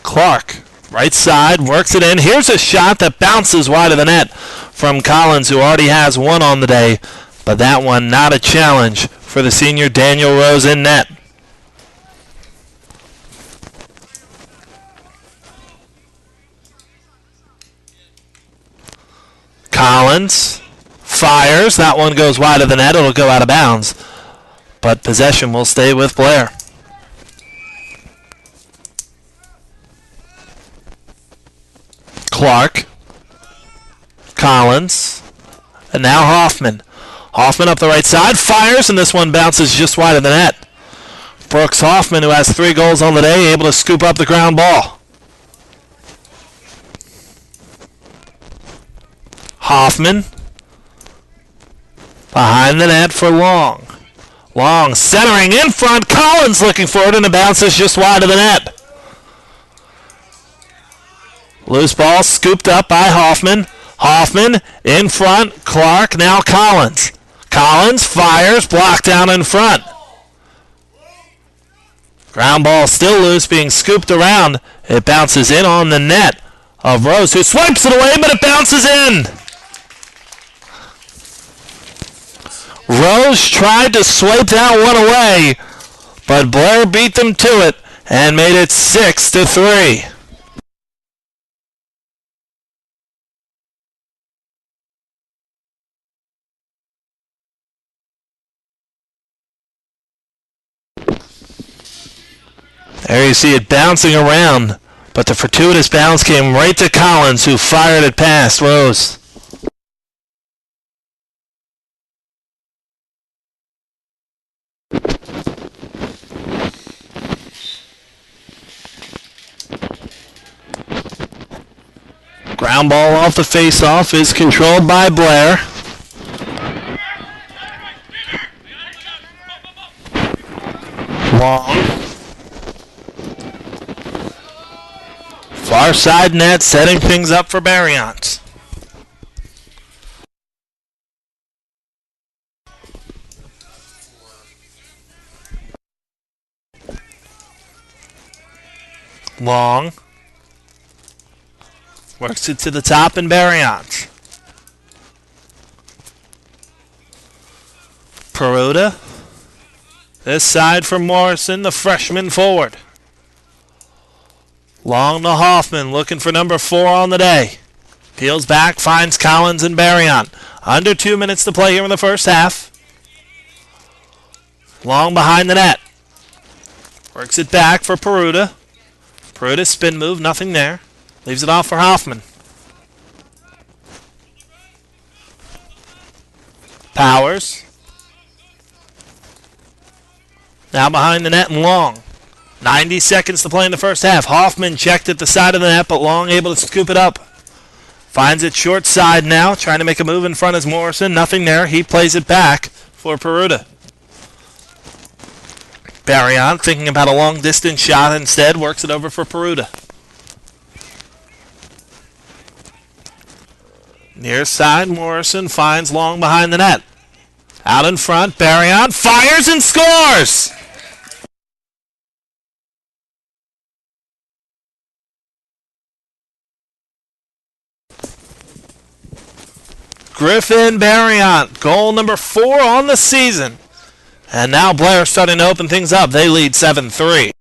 [SPEAKER 1] Clark, right side, works it in. Here's a shot that bounces wide of the net from Collins, who already has one on the day. But that one not a challenge for the senior Daniel Rose in net. Collins fires. That one goes wide of the net. It'll go out of bounds. But possession will stay with Blair. Clark. Collins. And now Hoffman. Hoffman up the right side. Fires, and this one bounces just wide of the net. Brooks Hoffman, who has 3 goals on the day, able to scoop up the ground ball. Hoffman. Behind the net for Long. Long centering in front. Collins looking for it, and it bounces just wide of the net. Loose ball scooped up by Hoffman. Hoffman in front. Clark, now Collins. Collins fires, blocked down in front. Ground ball still loose, being scooped around. It bounces in on the net of Rose, who swipes it away, but it bounces in. Rose tried to swipe that one away, but Blair beat them to it and made it 6-3. There you see it bouncing around, but the fortuitous bounce came right to Collins, who fired it past Rose. Ground ball off the face-off is controlled by Blair. Long. Far side net, setting things up for Barriant. Long. Works it to the top and Barriant. Peruta. This side for Morrison, the freshman forward. Long to Hoffman, looking for number 4 on the day. Peels back, finds Collins and Barriant. Under 2 minutes to play here in the first half. Long behind the net. Works it back for Peruta. Peruta spin move, nothing there. Leaves it off for Hoffman. Powers. Now behind the net and Long. 90 seconds to play in the first half. Hoffman checked at the side of the net, but Long able to scoop it up. Finds it short side now, trying to make a move in front as Morrison. Nothing there. He plays it back for Peruta. Barriant, thinking about a long distance shot instead, works it over for Peruta. Near side, Morrison finds Long behind the net. Out in front, Barriant fires and scores! Griffin Barriant, goal number 4 on the season. And now Blair starting to open things up. They lead 7-3.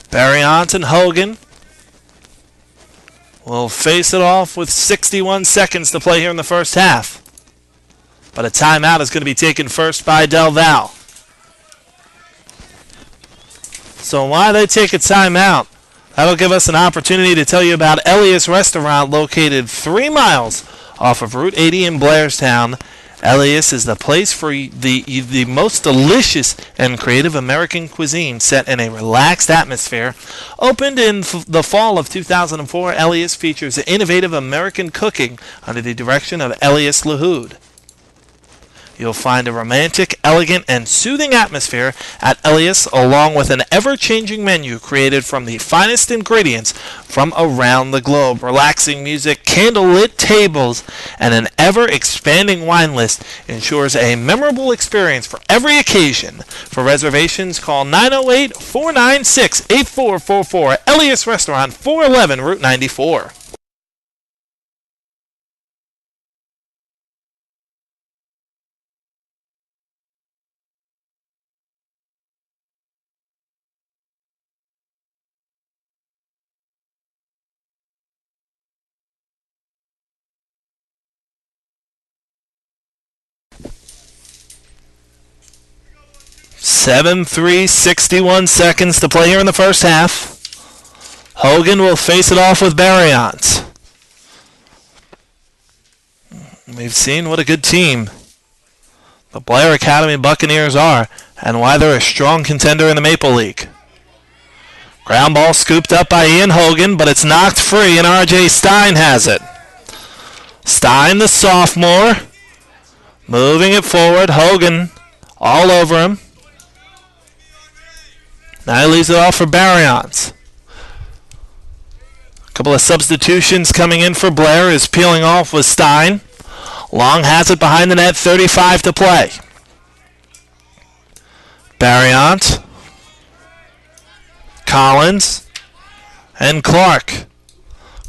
[SPEAKER 1] Barriant and Hogan will face it off with 61 seconds to play here in the first half. But a timeout is going to be taken first by Del Val. So why they take a timeout? That'll give us an opportunity to tell you about Elias Restaurant, located 3 miles off of Route 80 in Blairstown. Elias is the place for the most delicious and creative American cuisine set in a relaxed atmosphere. Opened in the fall of 2004, Elias features innovative American cooking under the direction of Elias Lahoud. You'll find a romantic, elegant, and soothing atmosphere at Elias, along with an ever-changing menu created from the finest ingredients from around the globe. Relaxing music, candlelit tables, and an ever-expanding wine list ensures a memorable experience for every occasion. For reservations, call 908-496-8444. Elias Restaurant, 411 Route 94. (7-3), 61 seconds to play here in the first half. Hogan will face it off with Barriant. We've seen what a good team the Blair Academy Buccaneers are and why they're a strong contender in the Maple League. Ground ball scooped up by Ian Hogan, but it's knocked free and R.J. Stein has it. Stein, the sophomore, moving it forward. Hogan all over him. Now he leaves it off for Barriant. A couple of substitutions coming in for Blair is peeling off with Stein. Long has it behind the net, 35 to play. Barriant, Collins, and Clark.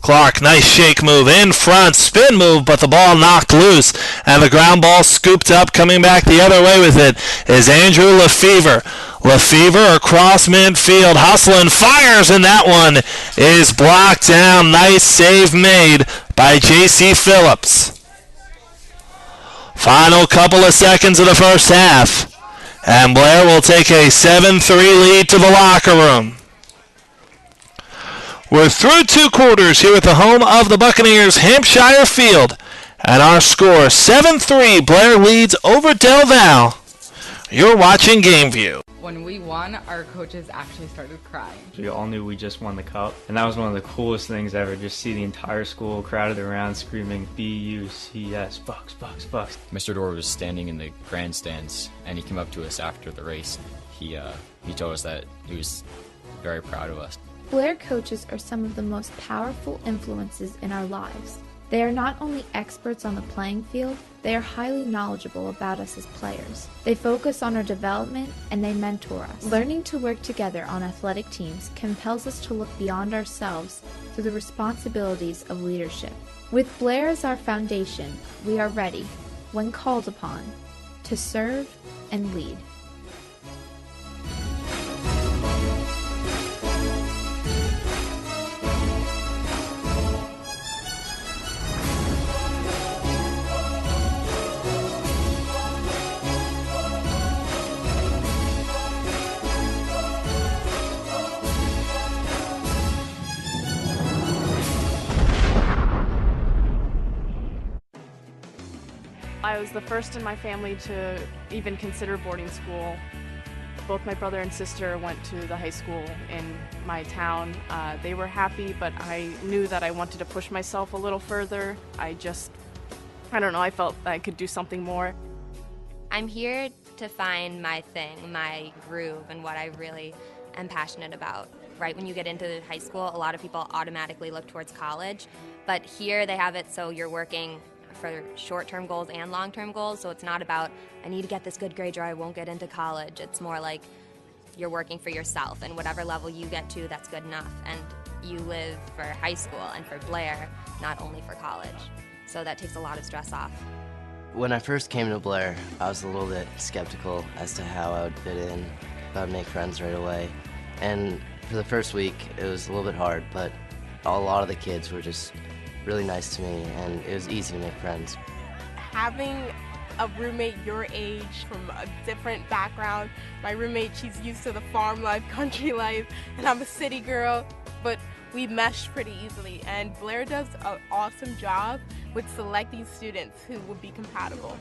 [SPEAKER 1] Clark, nice shake move in front, spin move, but the ball knocked loose, and the ground ball scooped up. Coming back the other way with it is Andrew Lefevre. Lefevre across midfield, hustling, fires, and that one is blocked down. Nice save made by J.C. Phillips. Final couple of seconds of the first half, and Blair will take a 7-3 lead to the locker room. We're through 2 quarters here at the home of the Buccaneers, Hampshire Field, and our score 7-3. Blair leads over Del Val. You're watching Game View.
[SPEAKER 17] When we won, our coaches actually started crying.
[SPEAKER 9] We all knew we just won the cup, and that was one of the coolest things ever. Just see the entire school crowded around screaming BUCS, Bucks, Bucks, Bucks.
[SPEAKER 4] Mr. Dorr was standing in the grandstands, and he came up to us after the race. He told us that he was very proud of us.
[SPEAKER 10] Blair coaches are some of the most powerful influences in our lives. They are not only experts on the playing field, they are highly knowledgeable about us as players. They focus on our development and they mentor us. Learning to work together on athletic teams compels us to look beyond ourselves through the responsibilities of leadership. With Blair as our foundation, we are ready, when called upon, to serve and lead.
[SPEAKER 18] I was the first in my family to even consider boarding school. Both my brother and sister went to the high school in my town. They were happy, but I knew that I wanted to push myself a little further. I don't know, I felt I could do something more.
[SPEAKER 19] I'm here to find my thing, my groove, and what I really am passionate about. Right when you get into high school, a lot of people automatically look towards college, but here they have it so you're working for short-term goals and long-term goals. So it's not about, I need to get this good grade or I won't get into college. It's more like you're working for yourself, and whatever level you get to, that's good enough. And you live for high school and for Blair, not only for college. So that takes a lot of stress off.
[SPEAKER 20] When I first came to Blair, I was a little bit skeptical as to how I would fit in, if I would make friends right away. And for the first week, it was a little bit hard, but a lot of the kids were just really nice to me, and it was easy to make friends.
[SPEAKER 21] Having a roommate your age from a different background. My roommate, she's used to the farm life, country life, and I'm a city girl, but we meshed pretty easily, and Blair does an awesome job with selecting students who would be compatible.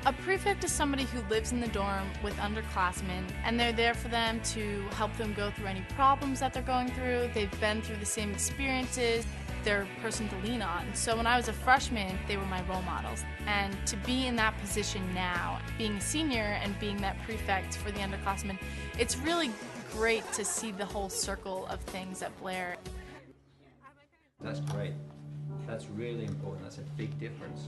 [SPEAKER 6] A prefect is somebody who lives in the dorm with underclassmen, and they're there for them to help them go through any problems that they're going through. They've been through the same experiences. They're a person to lean on. So when I was a freshman, they were my role models. And to be in that position now, being a senior and being that prefect for the underclassmen, it's really great to see the whole circle of things at Blair.
[SPEAKER 22] That's great. That's really important. That's a big difference.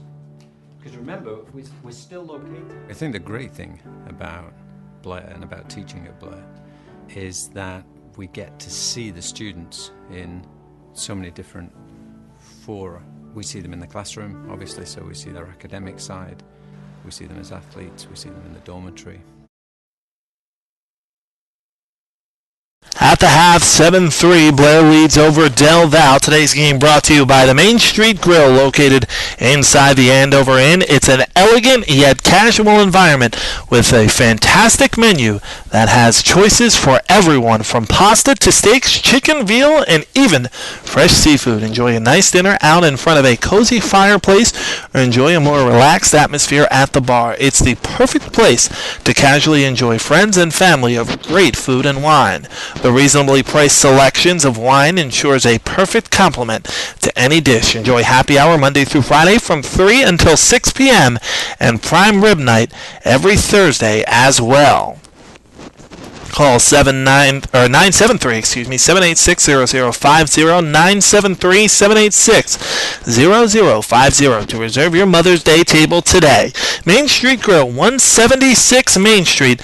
[SPEAKER 22] Because remember, we're still located.
[SPEAKER 23] I think the great thing about Blair and about teaching at Blair is that we get to see the students in so many different fora. We see them in the classroom, obviously, so we see their academic side. We see them as athletes. We see them in the dormitory.
[SPEAKER 1] At the half, 7-3, Blair leads over Del Val. Today's game brought to you by the Main Street Grill, located inside the Andover Inn. It's an elegant yet casual environment with a fantastic menu that has choices for everyone, from pasta to steaks, chicken, veal, and even fresh seafood. Enjoy a nice dinner out in front of a cozy fireplace, or enjoy a more relaxed atmosphere at the bar. It's the perfect place to casually enjoy friends and family of great food and wine. The reasonably priced selections of wine ensures a perfect complement to any dish. Enjoy happy hour Monday through Friday from 3 until 6 p.m. and prime rib night every Thursday as well. Call 973-786-0050, 973-786-0050 to reserve your Mother's Day table today. Main Street Grill, 176 Main Street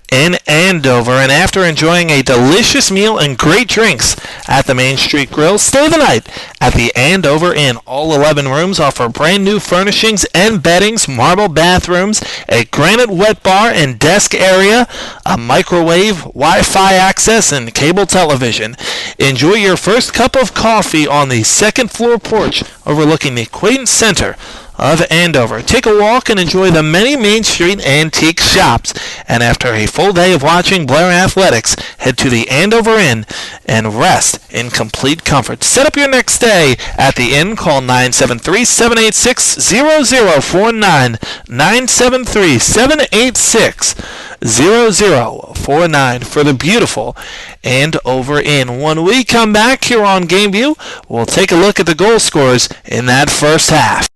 [SPEAKER 1] in Andover. And after enjoying a delicious meal and great drinks at the Main Street Grill, stay the night at the Andover Inn. All 11 rooms offer brand new furnishings and beddings, marble bathrooms, a granite wet bar and desk area, a microwave, Wi-Fi access, and cable television. Enjoy your first cup of coffee on the second floor porch overlooking the Quaint Center of Andover. Take a walk and enjoy the many Main Street antique shops. And after a full day of watching Blair athletics, head to the Andover Inn and rest in complete comfort. Set up your next stay at the Inn. Call 973-786-0049, 973-786-0049 for the beautiful Andover Inn. When we come back here on GameView, we'll take a look at the goal scorers in that first half.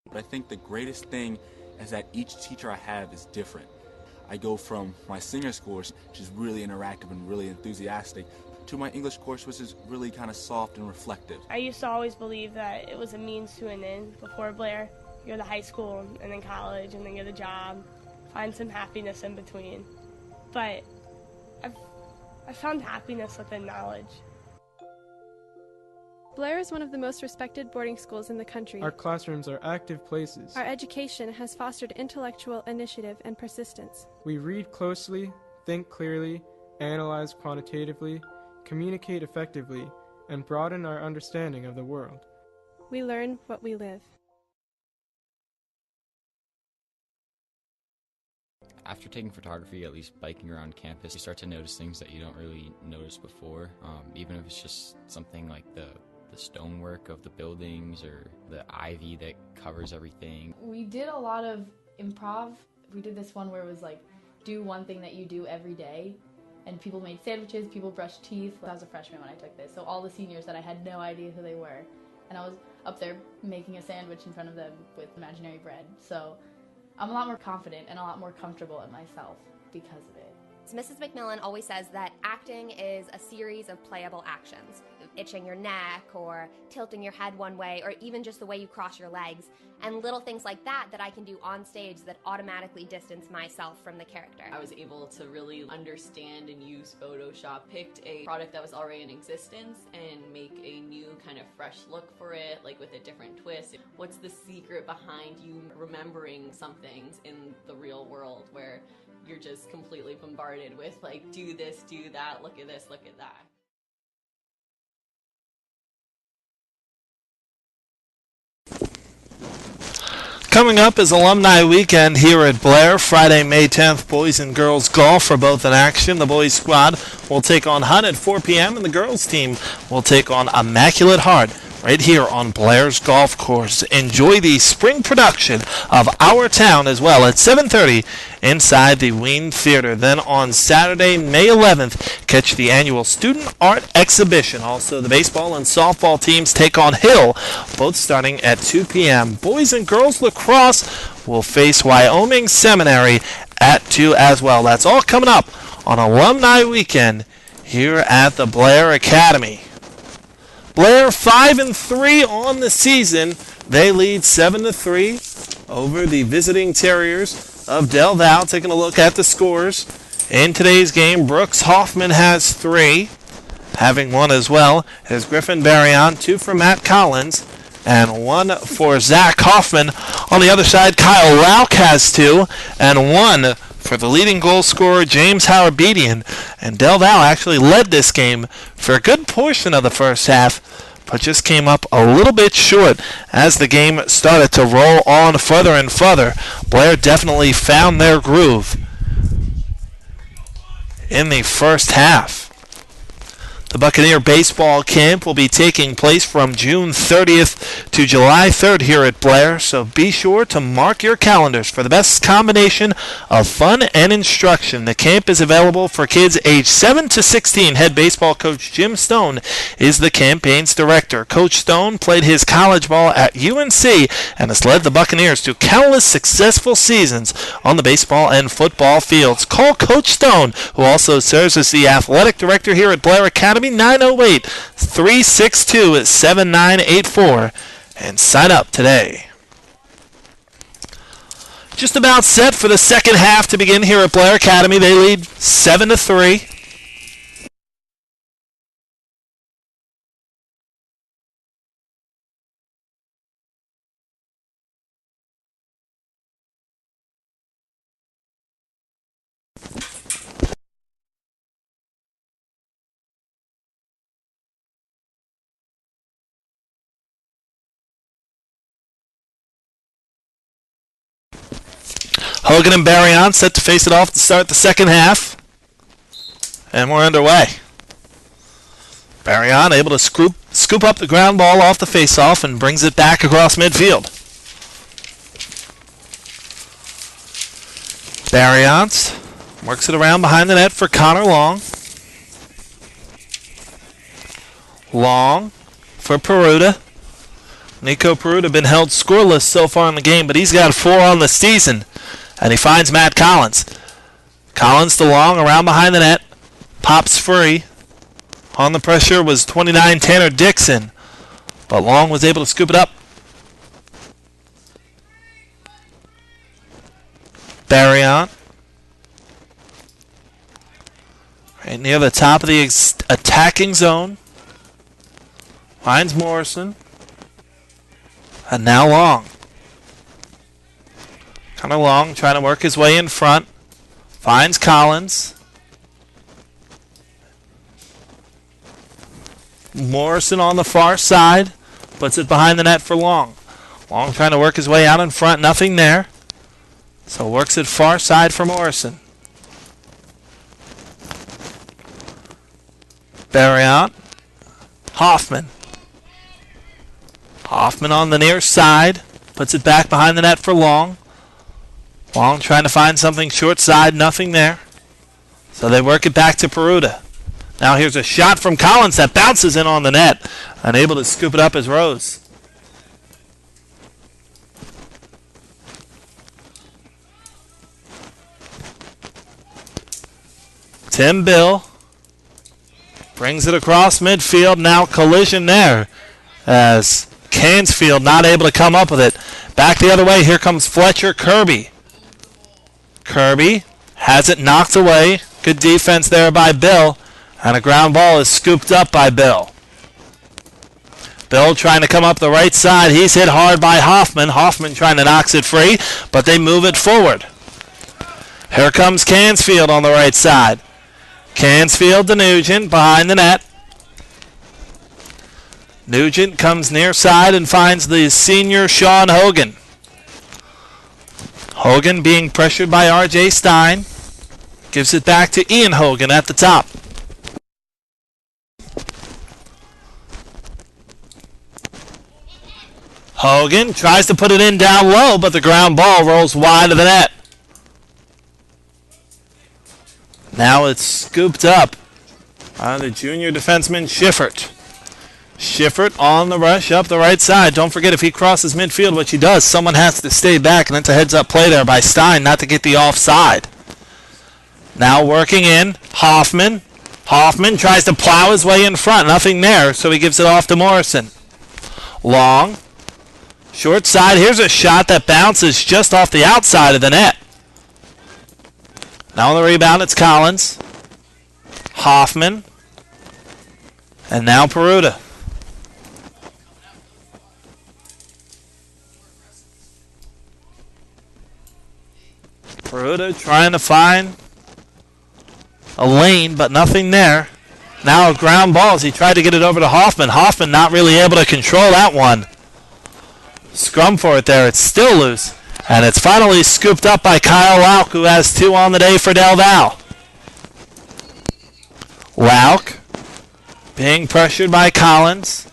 [SPEAKER 15] But I think the greatest thing is that each teacher I have is different. I go from my seniors course, which is really interactive and really enthusiastic, to my English course, which is really kind of soft and reflective.
[SPEAKER 24] I used to always believe that it was a means to an end before Blair. You're the high school, and then college, and then you're the job. Find some happiness in between. But I've found happiness within knowledge.
[SPEAKER 14] Blair is one of the most respected boarding schools in the country.
[SPEAKER 5] Our classrooms are active places.
[SPEAKER 14] Our education has fostered intellectual initiative and persistence.
[SPEAKER 5] We read closely, think clearly, analyze quantitatively, communicate effectively, and broaden our understanding of the world.
[SPEAKER 14] We learn what we live.
[SPEAKER 4] After taking photography, at least biking around campus, you start to notice things that you don't really notice before, even if it's just something like the stonework of the buildings or the ivy that covers everything.
[SPEAKER 6] We did a lot of improv. We did this one where it was like, do one thing that you do every day. And people made sandwiches, people brushed teeth. I was a freshman when I took this, so all the seniors that I had no idea who they were. And I was up there making a sandwich in front of them with imaginary bread. So I'm a lot more confident and a lot more comfortable in myself because of it.
[SPEAKER 19] Mrs. McMillan always says that acting is a series of playable actions. itching your neck or tilting your head one way or even just the way you cross your legs, and little things like that that I can do on stage that automatically distance myself from the character.
[SPEAKER 2] I was able to really understand and use Photoshop, picked a product that was already in existence and make a new kind of fresh look for it, like with a different twist. What's the secret behind you remembering some things in the real world where you're just completely bombarded with like, do this, do that, look at this, look at that.
[SPEAKER 1] Coming up is Alumni Weekend here at Blair. Friday, May 10th, boys and girls golf are both in action. The boys squad will take on Hunt at 4 p.m. and the girls team will take on Immaculate Heart right here on Blair's Golf Course. Enjoy the spring production of Our Town as well at 7:30 inside the Ween Theater. Then on Saturday, May 11th, catch the annual Student Art Exhibition. Also, the baseball and softball teams take on Hill, both starting at 2 p.m. Boys and girls lacrosse will face Wyoming Seminary at 2 as well. That's all coming up on Alumni Weekend here at the Blair Academy. Blair 5-3 on the season. They lead 7-3 over the visiting Terriers of Del Val. Taking a look at the scores in today's game, Brooks Hoffman has 3, having 1 as well as Griffin Barrion, 2 for Matt Collins, and 1 for Zach Hoffman. On the other side, Kyle Lauk has 2, and 1 for the leading goal scorer, James Howard-Bedian. And Del Val actually led this game for a good portion of the first half, but just came up a little bit short as the game started to roll on further and further. Blair definitely found their groove in the first half. The Buccaneer baseball camp will be taking place from June 30th to July 3rd here at Blair, so be sure to mark your calendars for the best combination of fun and instruction. The camp is available for kids age 7 to 16. Head baseball coach Jim Stone is the campaign's director. Coach Stone played his college ball at UNC and has led the Buccaneers to countless successful seasons on the baseball and football fields. Call Coach Stone, who also serves as the athletic director here at Blair Academy, 908-362-7984, and sign up today. Just about set for the second half to begin here at Blair Academy. They lead 7-3. Hogan and Barrion set to face it off to start the second half. And we're underway. Barrion able to scoop up the ground ball off the faceoff and brings it back across midfield. Barrion works it around behind the net for Connor Long. Long for Peruta. Nico Peruta been held scoreless so far in the game, but he's got 4 on the season. And he finds Matt Collins. Collins to Long around behind the net. Pops free. On the pressure was 29 Tanner Dixon. But Long was able to scoop it up. Barrion. Right near the top of the attacking zone. Finds Morrison. And now Long. Connor Long trying to work his way in front. Finds Collins. Morrison on the far side. Puts it behind the net for Long. Long trying to work his way out in front. Nothing there. So works it far side for Morrison. Barrion. Hoffman. Hoffman on the near side. Puts it back behind the net for Long. Long trying to find something short side, nothing there. So they work it back to Peruta. Now here's a shot from Collins that bounces in on the net. Unable to scoop it up as Rose. Tim Bill Brings it across midfield. Now collision there as Cansfield not able to come up with it. Back the other way. Here comes Fletcher Kirby. Kirby has it knocked away. Good defense there by Bill. And a ground ball is scooped up by Bill. Bill trying to come up the right side. He's hit hard by Hoffman. Hoffman trying to knock it free, but they move it forward. Here comes Cansfield on the right side. Cansfield to Nugent behind the net. Nugent comes near side and finds the senior Sean Hogan. Hogan being pressured by R.J. Stein. Gives it back to Ian Hogan at the top. Hogan tries to put it in down low, but the ground ball rolls wide of the net. Now it's scooped up by the junior defenseman Schiffert. Schiffert on the rush up the right side. Don't forget, if he crosses midfield, which he does, someone has to stay back, and it's a heads-up play there by Stein not to get the offside. Now working in, Hoffman. Hoffman tries to plow his way in front. Nothing there, so he gives it off to Morrison. Long. Short side. Here's a shot that bounces just off the outside of the net. Now on the rebound, it's Collins. Hoffman. And now Peruta. Peruta trying to find a lane, but nothing there. Now a ground ball as he tried to get it over to Hoffman. Hoffman not really able to control that one. Scrum for it there. It's still loose. And it's finally scooped up by Kyle Lauk, who has 2 on the day for Del Val. Lauk being pressured by Collins.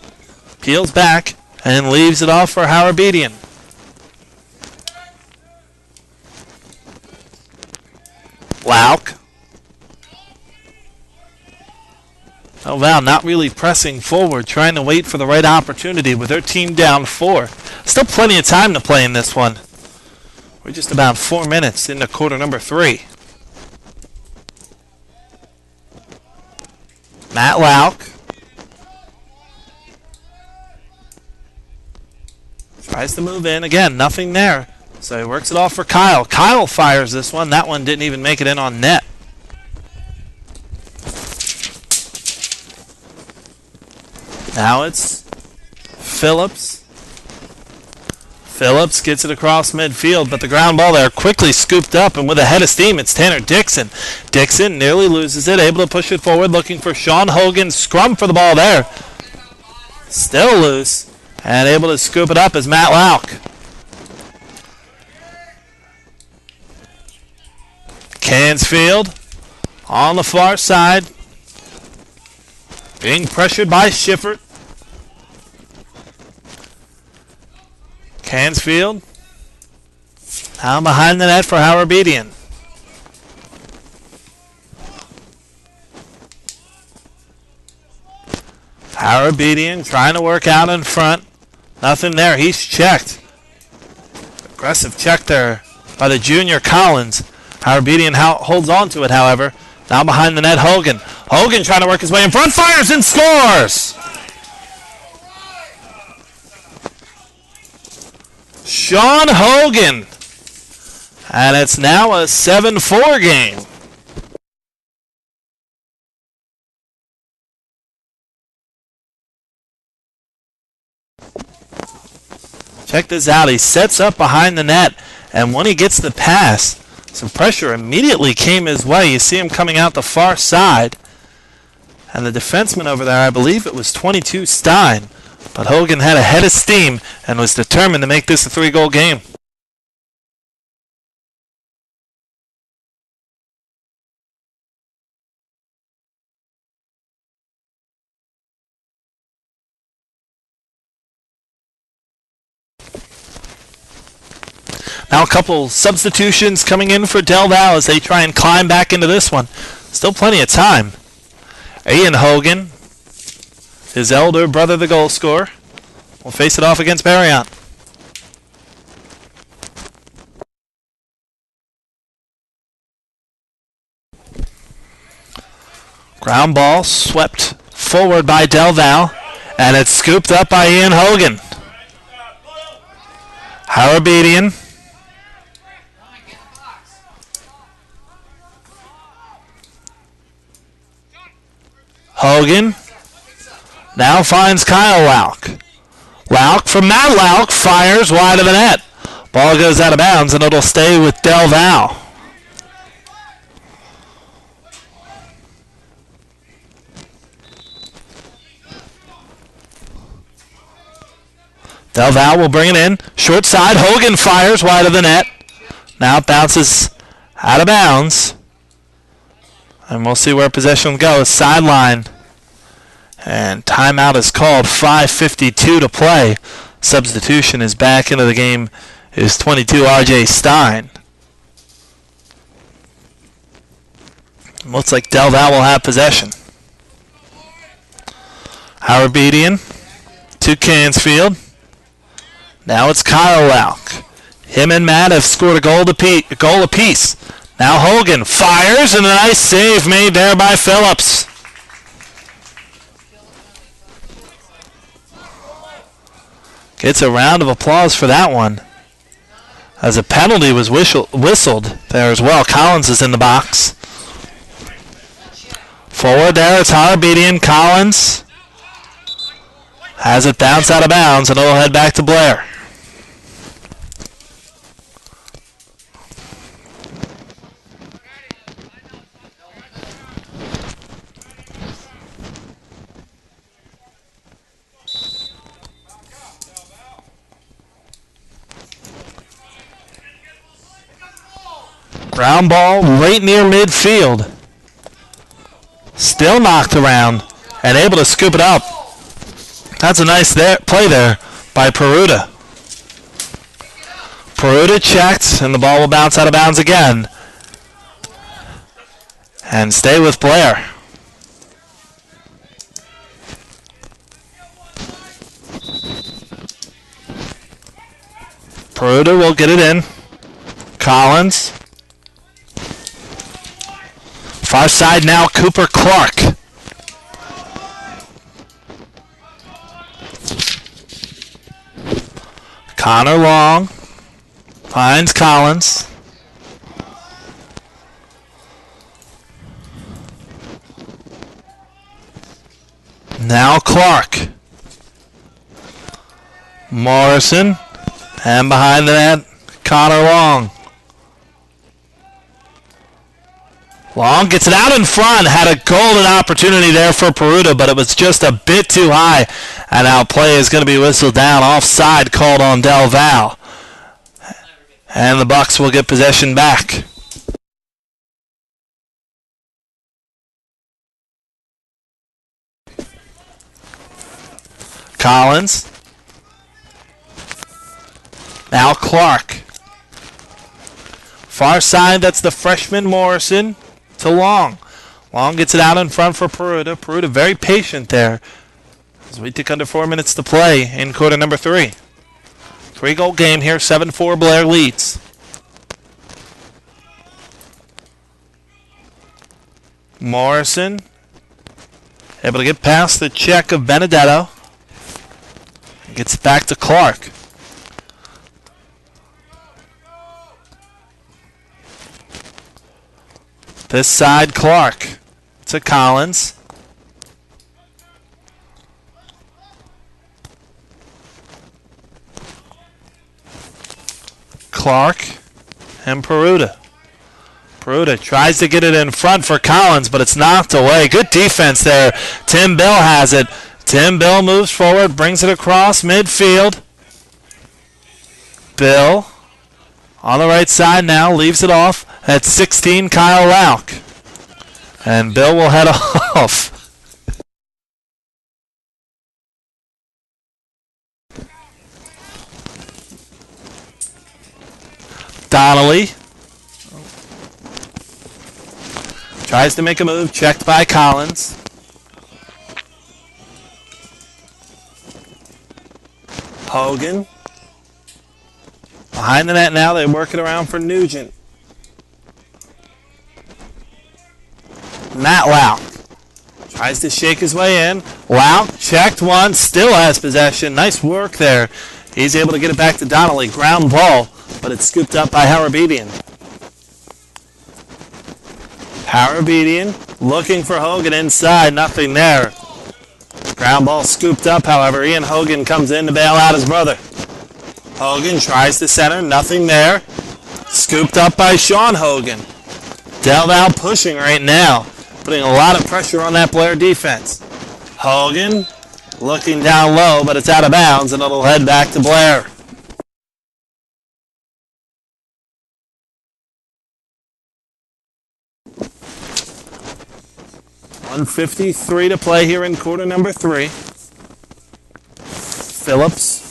[SPEAKER 1] Peels back and leaves it off for Howard-Bedian. Lauk. Del Val not really pressing forward, trying to wait for the right opportunity with their team down 4. Still plenty of time to play in this one. We're just about 4 minutes into quarter number 3. Matt Lauk tries to move in. Again, nothing there. So he works it off for Kyle. Kyle fires this one. That one didn't even make it in on net. Now it's Phillips. Phillips gets it across midfield, but the ground ball there quickly scooped up, and with a head of steam, it's Tanner Dixon. Dixon nearly loses it, able to push it forward, looking for Sean Hogan. Scrum for the ball there. Still loose, and able to scoop it up is Matt Lauk. Cansfield on the far side, being pressured by Schiffert. Cansfield now behind the net for Howard-Bedian. Howard-Bedian trying to work out in front. Nothing there. He's checked. Aggressive check there by the junior Collins. Howard-Bedian holds on to it, however. Now behind the net, Hogan. Hogan trying to work his way in front. Fires and scores! Sean Hogan. And it's now a 7-4 game. Check this out. He sets up behind the net, and when he gets the pass, some pressure immediately came his way. You see him coming out the far side. And the defenseman over there, I believe it was 22 Stein. But Hogan had a head of steam and was determined to make this a 3-goal game. Now a couple substitutions coming in for Del Val as they try and climb back into this one. Still plenty of time. Ian Hogan, his elder brother, the goal scorer, will face it off against Barriant. Ground ball swept forward by Del Val, and it's scooped up by Ian Hogan. Harabedian. Hogan now finds Kyle Lauk. Lauk from Matt Lauk fires wide of the net. Ball goes out of bounds, and it'll stay with Del Val. Del Val will bring it in. Short side. Hogan fires wide of the net. Now it bounces out of bounds. And we'll see where possession goes. Sideline. And timeout is called. 5:52 to play. Substitution is back into the game is 22 R.J. Stein. Looks like Del Val will have possession. Harabedian to Cansfield. Now it's Kyle Lauk. Him and Matt have scored a goal apiece. Now Hogan fires, and a nice save made there by Phillips. Gets a round of applause for that one, as a penalty was whistled there as well. Collins is in the box. Forward there, it's Harabedian. Collins has it bounce out of bounds, and it'll head back to Blair. Ground ball right near midfield. Still knocked around and able to scoop it up. That's a nice play there by Peruta. Peruta checked, and the ball will bounce out of bounds again. And stay with Blair. Peruta will get it in. Collins. Far side now, Cooper Clark. Connor Long finds Collins. Now Clark. Morrison. And behind the net, Connor Long. Long gets it out in front. Had a golden opportunity there for Peruta, but it was just a bit too high. And now play is going to be whistled down. Offside called on Del Val. And the Bucks will get possession back. Collins. Now Clark. Far side, that's the freshman Morrison. To Long. Long gets it out in front for Peruta. Peruta very patient there as we take under 4 minutes to play in quarter number 3. 3-goal game here. 7-4 Blair leads. Morrison able to get past the check of Benedetto. Gets it back to Clark. This side, Clark to Collins. Clark and Peruta. Peruta tries to get it in front for Collins, but it's knocked away. Good defense there. Tim Bill has it. Tim Bill moves forward, brings it across midfield. Bill on the right side now, leaves it off. At 16, Kyle Lauk. And Bill will head off. Donnelly tries to make a move, checked by Collins. Hogan. Behind the net now, they work it around for Nugent. Matt Lauk. Tries to shake his way in. Wow, checked one, still has possession. Nice work there. He's able to get it back to Donnelly. Ground ball, but it's scooped up by Harabedian. Harabedian looking for Hogan inside. Nothing there. Ground ball scooped up, however. Ian Hogan comes in to bail out his brother. Hogan tries to center. Nothing there. Scooped up by Sean Hogan. Del Val pushing right now, putting a lot of pressure on that Blair defense. Hogan looking down low, but it's out of bounds, and it'll head back to Blair. .153 to play here in quarter number 3. Phillips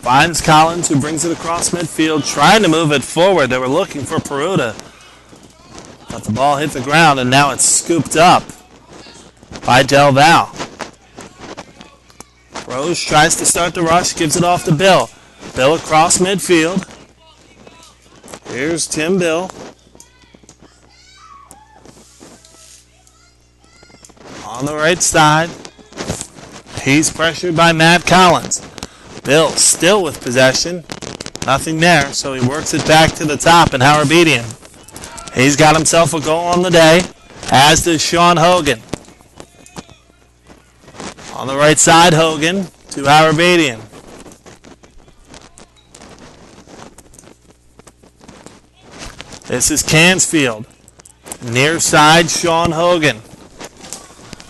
[SPEAKER 1] finds Collins, who brings it across midfield, trying to move it forward. They were looking for Peruta, but the ball hit the ground, and now it's scooped up by Del Val. Rose tries to start the rush, gives it off to Bill. Bill across midfield. Here's Tim Bill. On the right side. He's pressured by Matt Collins. Bill still with possession. Nothing there, so he works it back to the top, and Harabedian. He's got himself a goal on the day, as does Sean Hogan. On the right side, Hogan to Harabedian. This is Cansfield. Near side, Sean Hogan.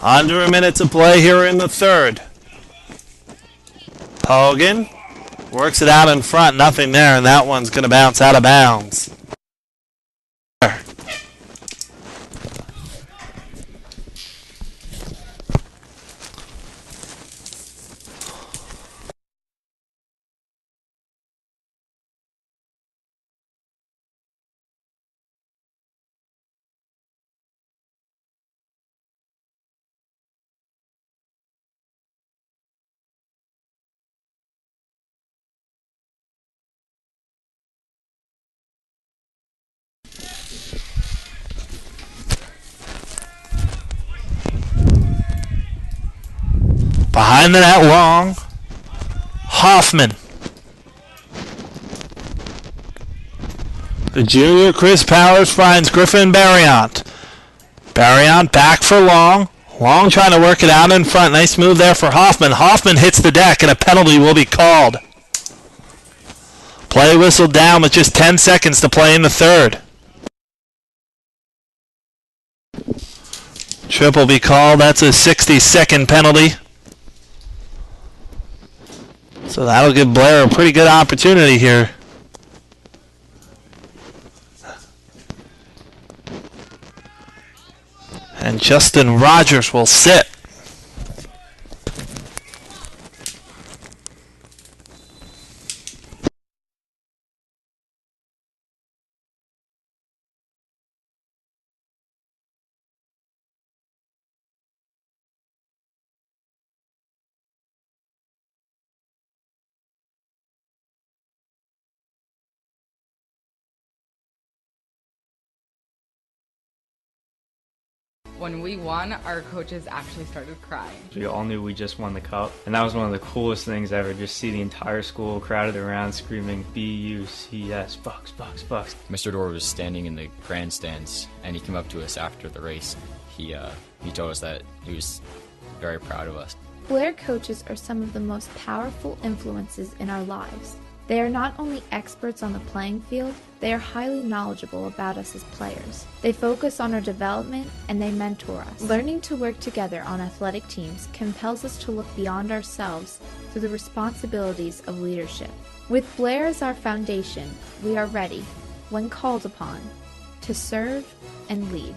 [SPEAKER 1] Under a minute to play here in the third. Hogan works it out in front. Nothing there, and that one's going to bounce out of bounds. Behind the net, long. Hoffman. The junior Chris Powers finds Griffin Barriant. Barriant back for Long. Long trying to work it out in front. Nice move there for Hoffman. Hoffman hits the deck, and a penalty will be called. Play whistle down with just 10 seconds to play in the third. Triple be called. That's a 60-second penalty. So that'll give Blair a pretty good opportunity here. And Justin Rogers will sit.
[SPEAKER 17] When we won, our coaches actually started crying.
[SPEAKER 9] We all knew we just won the cup, and that was one of the coolest things ever, just see the entire school crowded around screaming B-U-C-S, Bucks, Bucks, Bucks.
[SPEAKER 4] Mr. Dorr was standing in the grandstands, and he came up to us after the race. He told us that he was very proud of us.
[SPEAKER 10] Blair coaches are some of the most powerful influences in our lives. They are not only experts on the playing field, they are highly knowledgeable about us as players. They focus on our development and they mentor us. Learning to work together on athletic teams compels us to look beyond ourselves through the responsibilities of leadership. With Blair as our foundation, we are ready, when called upon, to serve and lead.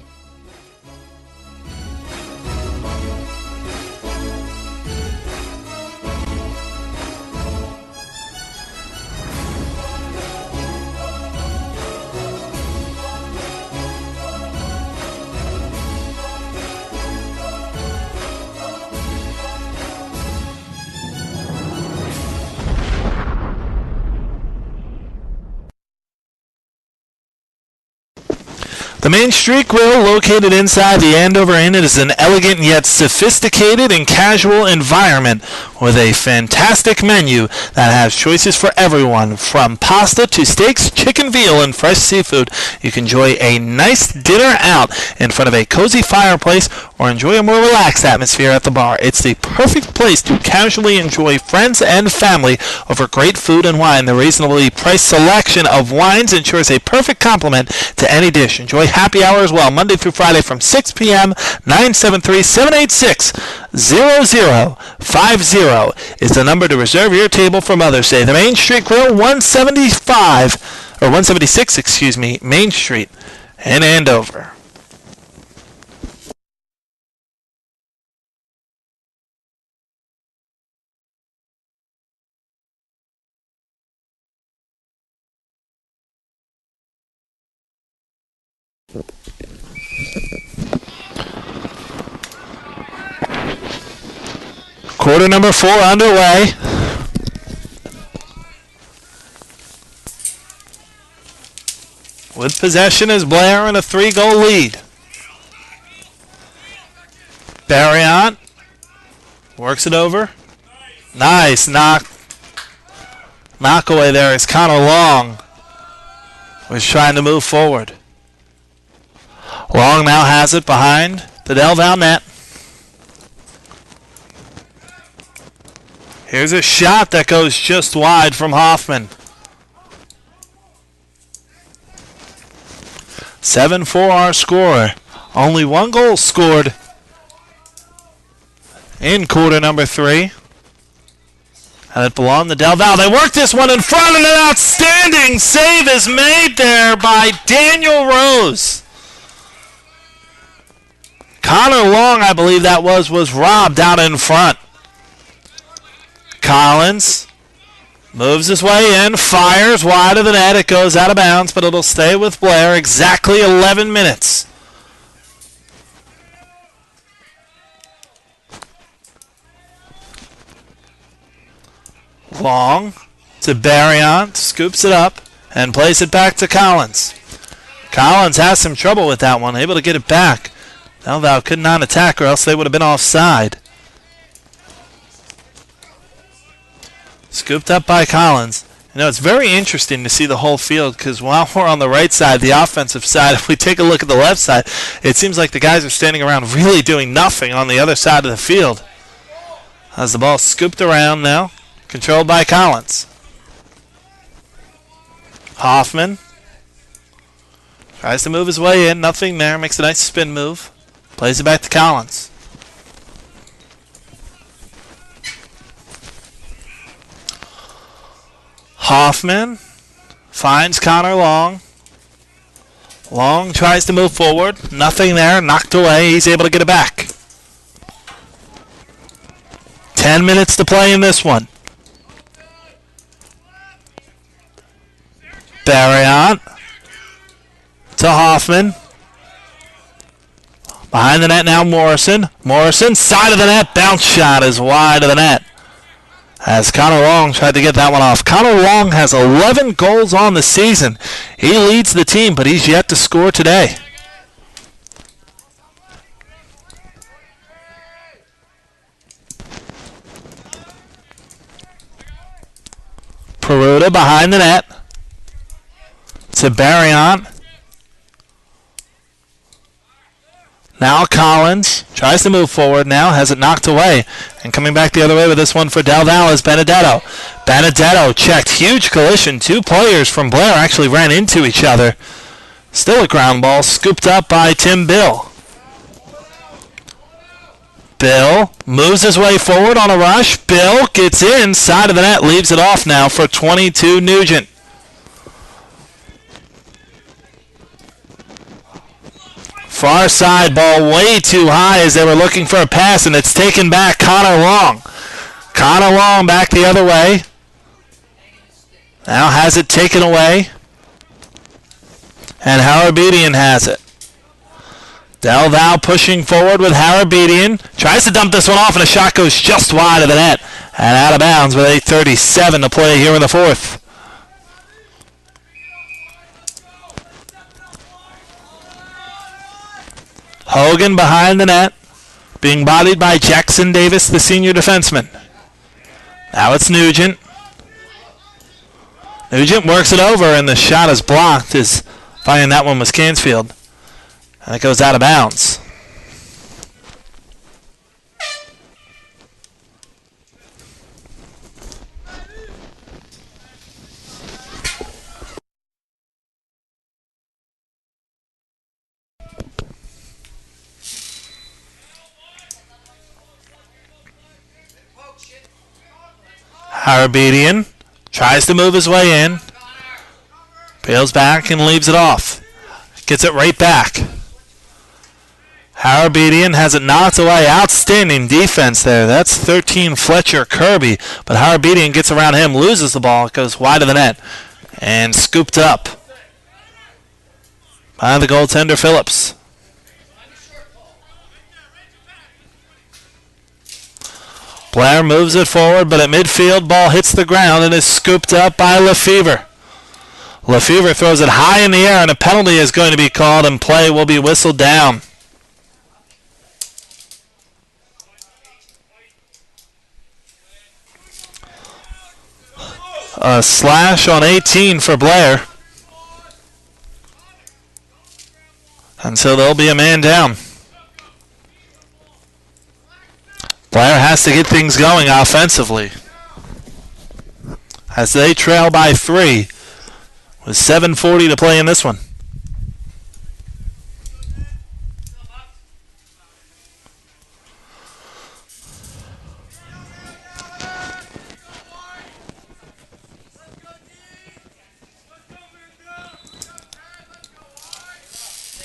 [SPEAKER 1] The Main Street Grill, located inside the Andover Inn, it is an elegant yet sophisticated and casual environment with a fantastic menu that has choices for everyone, from pasta to steaks, chicken, veal, and fresh seafood. You can enjoy a nice dinner out in front of a cozy fireplace or enjoy a more relaxed atmosphere at the bar. It's the perfect place to casually enjoy friends and family over great food and wine. The reasonably priced selection of wines ensures a perfect complement to any dish. Enjoy happy hour as well, Monday through Friday from 6 p.m. 973-786-0050 is the number to reserve your table for Mother's Day. The Main Street Grill, 176, Main Street in Andover. Quarter number 4 underway. With possession is Blair in a 3-goal lead. Barriant works it over. Nice knock away there as Connor Long was trying to move forward. Long now has it behind the Del Val net. Here's a shot that goes just wide from Hoffman. 7-4 our score. Only 1 goal scored in quarter number 3. And it belonged to Del Val. They work this one in front, and an outstanding save is made there by Daniel Rose. Connor Long, I believe that was robbed out in front. Collins moves his way in, fires wide of the net. It goes out of bounds, but it'll stay with Blair. Exactly 11 minutes. Long to Barriant, scoops it up and plays it back to Collins. Collins has some trouble with that one, able to get it back. Del Val could not attack, or else they would have been offside. Scooped up by Collins. You know, it's very interesting to see the whole field, because while we're on the right side, the offensive side, if we take a look at the left side, it seems like the guys are standing around really doing nothing on the other side of the field. As the ball scooped around now, controlled by Collins. Hoffman tries to move his way in, nothing there, makes a nice spin move, plays it back to Collins. Hoffman finds Connor Long. Long tries to move forward. Nothing there. Knocked away. He's able to get it back. 10 minutes to play in this one. Barriant to Hoffman. Behind the net now, Morrison. Morrison, side of the net. Bounce shot is wide of the net, as Connor Long tried to get that one off. Connor Long has 11 goals on the season. He leads the team, but he's yet to score today. Peruta behind the net to Barriant. Now Collins tries to move forward now, has it knocked away. And coming back the other way with this one for Del Val is Benedetto. Benedetto checked, huge collision. 2 players from Blair actually ran into each other. Still a ground ball, scooped up by Tim Bill. Bill moves his way forward on a rush. Bill gets in, side of the net, leaves it off now for 22 Nugent. Far side ball way too high as they were looking for a pass, and it's taken back. Connor Long. Connor Long back the other way. Now has it taken away. And Harabedian has it. Del Val pushing forward with Harabedian. Tries to dump this one off, and a shot goes just wide of the net and out of bounds with 8:37 to play here in the 4th. Hogan behind the net, being bodied by Jackson Davis, the senior defenseman. Now it's Nugent. Nugent works it over, and the shot is blocked, as finding that one was Cansfield. And it goes out of bounds. Harabedian tries to move his way in. Peels back and leaves it off. Gets it right back. Harabedian has it knocked away. Outstanding defense there. That's 13 Fletcher Kirby. But Harabedian gets around him, loses the ball. It goes wide of the net. And scooped up by the goaltender Phillips. Blair moves it forward, but at midfield, ball hits the ground and is scooped up by Lefevre. Lefevre throws it high in the air, and a penalty is going to be called, and play will be whistled down. A slash on 18 for Blair. And so there'll be a man down. Blair has to get things going offensively, as they trail by 3 with 7:40 to play in this one.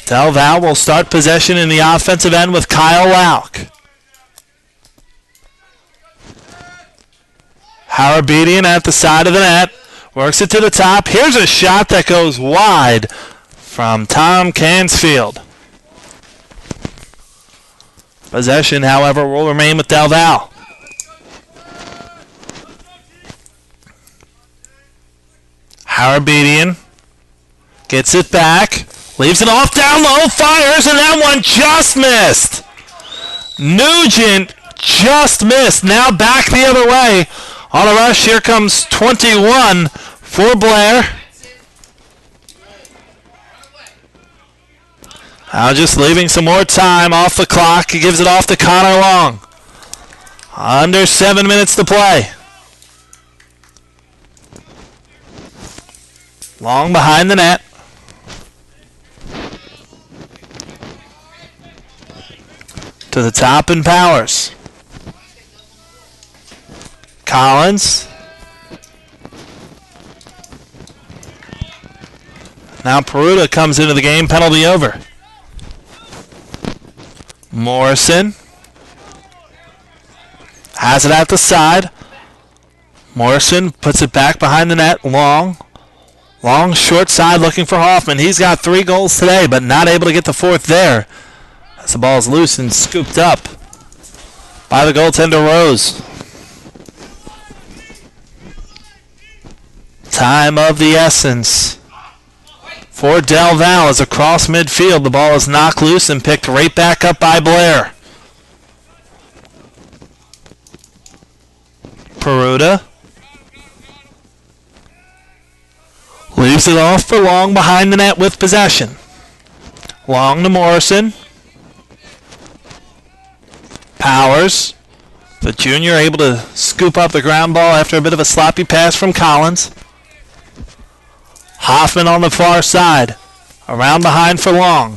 [SPEAKER 1] Del Val will start possession in the offensive end with Kyle Lauk. Harabedian at the side of the net. Works it to the top. Here's a shot that goes wide from Tom Cansfield. Possession, however, will remain with Del Val. Harabedian gets it back. Leaves it off down low. Fires, and that one just missed. Nugent just missed. Now back the other way. On a rush, here comes 21 for Blair. Now just leaving some more time off the clock. He gives it off to Connor Long. Under 7 minutes to play. Long behind the net. To the top and Powers. Collins. Now Peruta comes into the game, penalty over. Morrison has it at the side. Morrison puts it back behind the net. Long short side looking for Hoffman. He's got 3 goals today, but not able to get the 4th there, as the ball's loose and scooped up by the goaltender Rose. Time of the essence for Del Val is across midfield. The ball is knocked loose and picked right back up by Blair. Peruta leaves it off for Long behind the net with possession. Long to Morrison. Powers, the junior, able to scoop up the ground ball after a bit of a sloppy pass from Collins. Hoffman on the far side. Around behind for Long.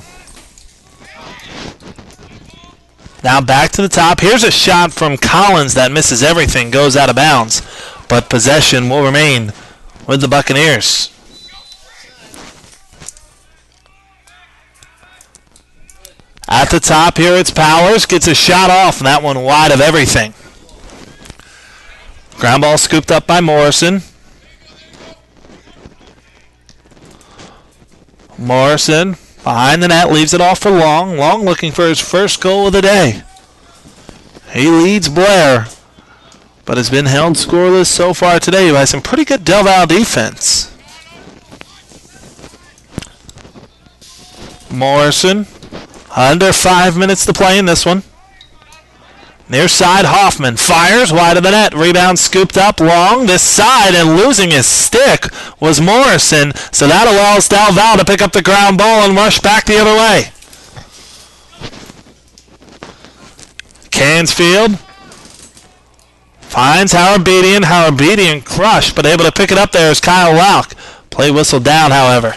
[SPEAKER 1] Now back to the top. Here's a shot from Collins that misses everything, goes out of bounds. But possession will remain with the Buccaneers. At the top here it's Powers. Gets a shot off, and that one wide of everything. Ground ball scooped up by Morrison. Morrison behind the net, leaves it off for Long. Long looking for his first goal of the day. He leads Blair, but has been held scoreless so far today by some pretty good Del Val defense. Morrison Under 5 minutes to play in this one. Near side, Hoffman fires wide of the net. Rebound scooped up long this side, and losing his stick was Morrison. So that allows Del Val to pick up the ground ball and rush back the other way. Cansfield finds Howard-Bedian. Howard-Bedian crushed, but able to pick it up there is Kyle Lauk. Play whistle down, however.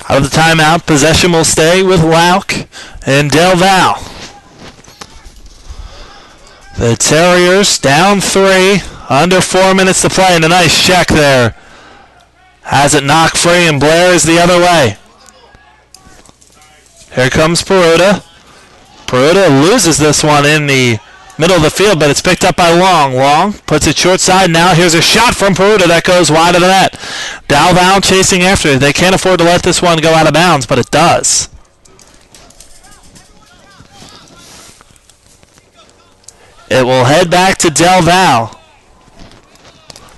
[SPEAKER 1] Out of the timeout, possession will stay with Lauk and Del Val. The Terriers down 3, under 4 minutes to play, and a nice check there. Has it knocked free, and Blair is the other way. Here comes Peruta. Peruta loses this one in the middle of the field, but it's picked up by Long. Long puts it short side. Now here's a shot from Peruta that goes wide of the net. Del Val chasing after it. They can't afford to let this one go out of bounds, but it does. It will head back to Del Val,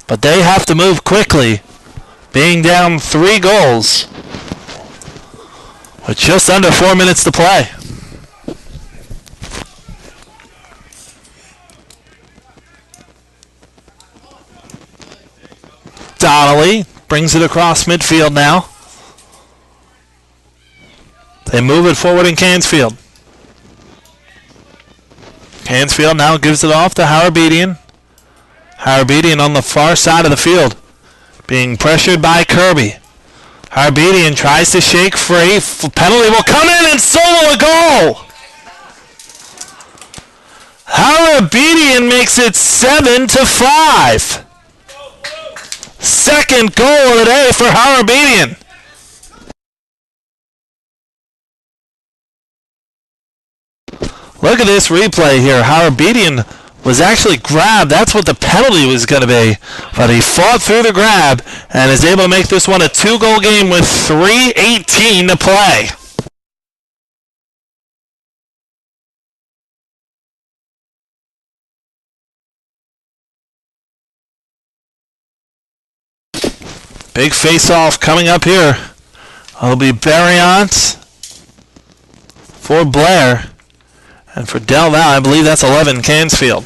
[SPEAKER 1] but they have to move quickly, being down 3 goals with just under 4 minutes to play. Donnelly brings it across midfield now. They move it forward in Cansfield. Cansfield now gives it off to Howard-Bedian. Howard-Bedian on the far side of the field, being pressured by Kirby. Howard-Bedian tries to shake free. Penalty will come in and solo a goal. Howard-Bedian makes it 7-5. Second goal of the day for Howard-Bedian. Look at this replay here. Howard-Bedian was actually grabbed. That's what the penalty was going to be. But he fought through the grab and is able to make this one a 2-goal game with 3:18 to play. Big face-off coming up here. It'll be Barriant for Blair. And for Del Val, I believe that's 11, Cansfield.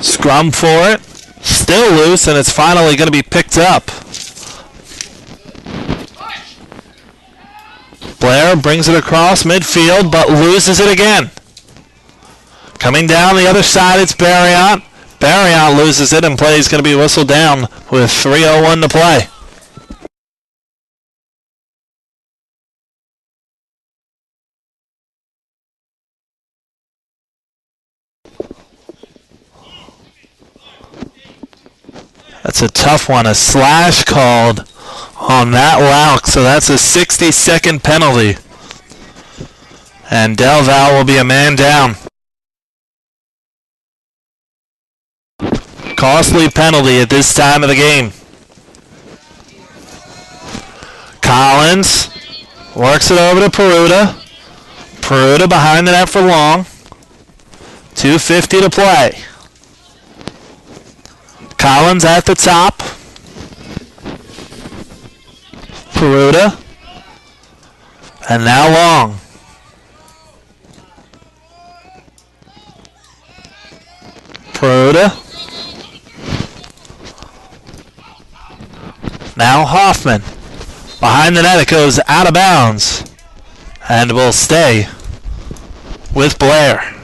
[SPEAKER 1] Scrum for it. Still loose, and it's finally going to be picked up. Blair brings it across midfield, but loses it again. Coming down the other side, it's Barriant. Barriant loses it, and play is going to be whistled down with 3:01 to play. That's a tough one. A slash called on that Lauk, so that's a 60-second penalty. And Del Val will be a man down. Costly penalty at this time of the game. Collins works it over to Peruta. Peruta behind the net for Long. 2:50 to play. Collins at the top. Peruta. And now Long. Peruta. Now Hoffman. Behind the net, it goes out of bounds. And will stay with Blair.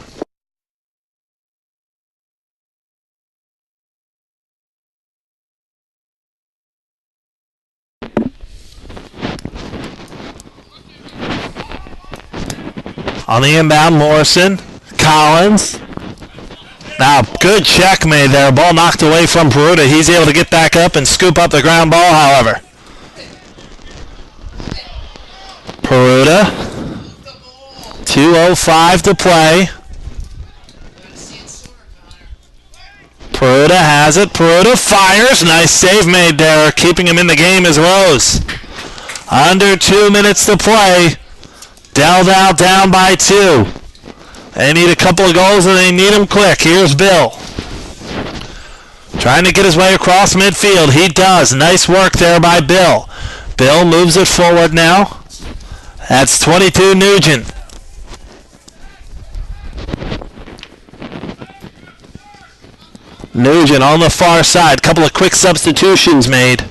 [SPEAKER 1] On the inbound, Morrison. Collins. Now, good check made there. Ball knocked away from Peruta. He's able to get back up and scoop up the ground ball, however. Peruta. 2:05 to play. Peruta has it. Peruta fires. Nice save made there, keeping him in the game as Rose. Under 2 minutes to play. Del Val down by 2. They need a couple of goals and they need them quick. Here's Bill. Trying to get his way across midfield. He does. Nice work there by Bill. Bill moves it forward now. That's 22 Nugent. Nugent on the far side. Couple of quick substitutions made.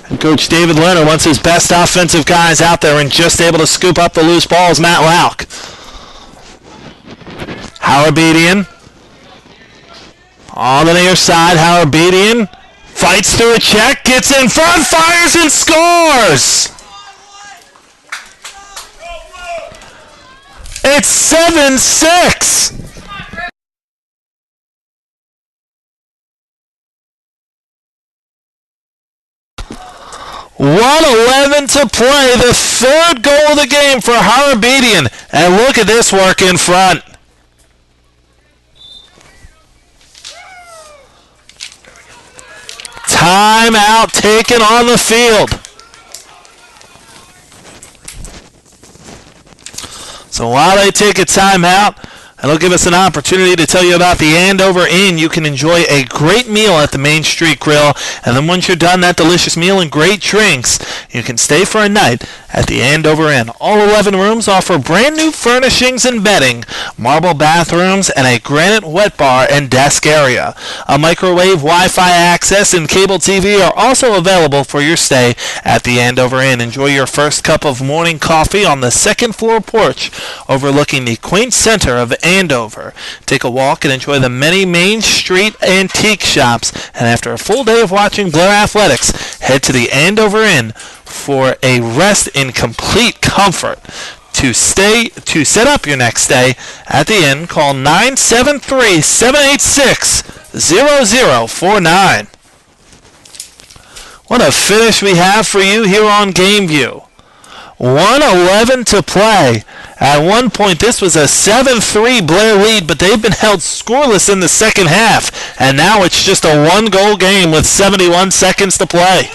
[SPEAKER 1] And Coach David Lerner wants his best offensive guys out there and just able to scoop up the loose balls. Matt Lauk. Howard-Bedian. On the near side, Howard-Bedian fights through a check, gets in front, fires and scores! It's 7-6! .111 to play, the third goal of the game for Howard-Bedian. And look at this work in front. Timeout taken on the field. So while they take a timeout, it'll give us an opportunity to tell you about the Andover Inn. You can enjoy a great meal at the Main Street Grill, and then once you're done that delicious meal and great drinks, you can stay for a night at the Andover Inn. All 11 rooms offer brand new furnishings and bedding, marble bathrooms, and a granite wet bar and desk area. A microwave, Wi-Fi access, and cable TV are also available for your stay at the Andover Inn. Enjoy your first cup of morning coffee on the second floor porch overlooking the quaint center of Andover. Take a walk and enjoy the many Main Street antique shops, and after a full day of watching Blair Athletics, head to the Andover Inn for a rest in complete comfort. To set up your next stay at the inn, call 973-786-0049. What a finish we have for you here on GameView. 1:11 to play. At one point, this was a 7-3 Blair lead, but they've been held scoreless in the second half, and now it's just a one-goal game with 71 seconds to play.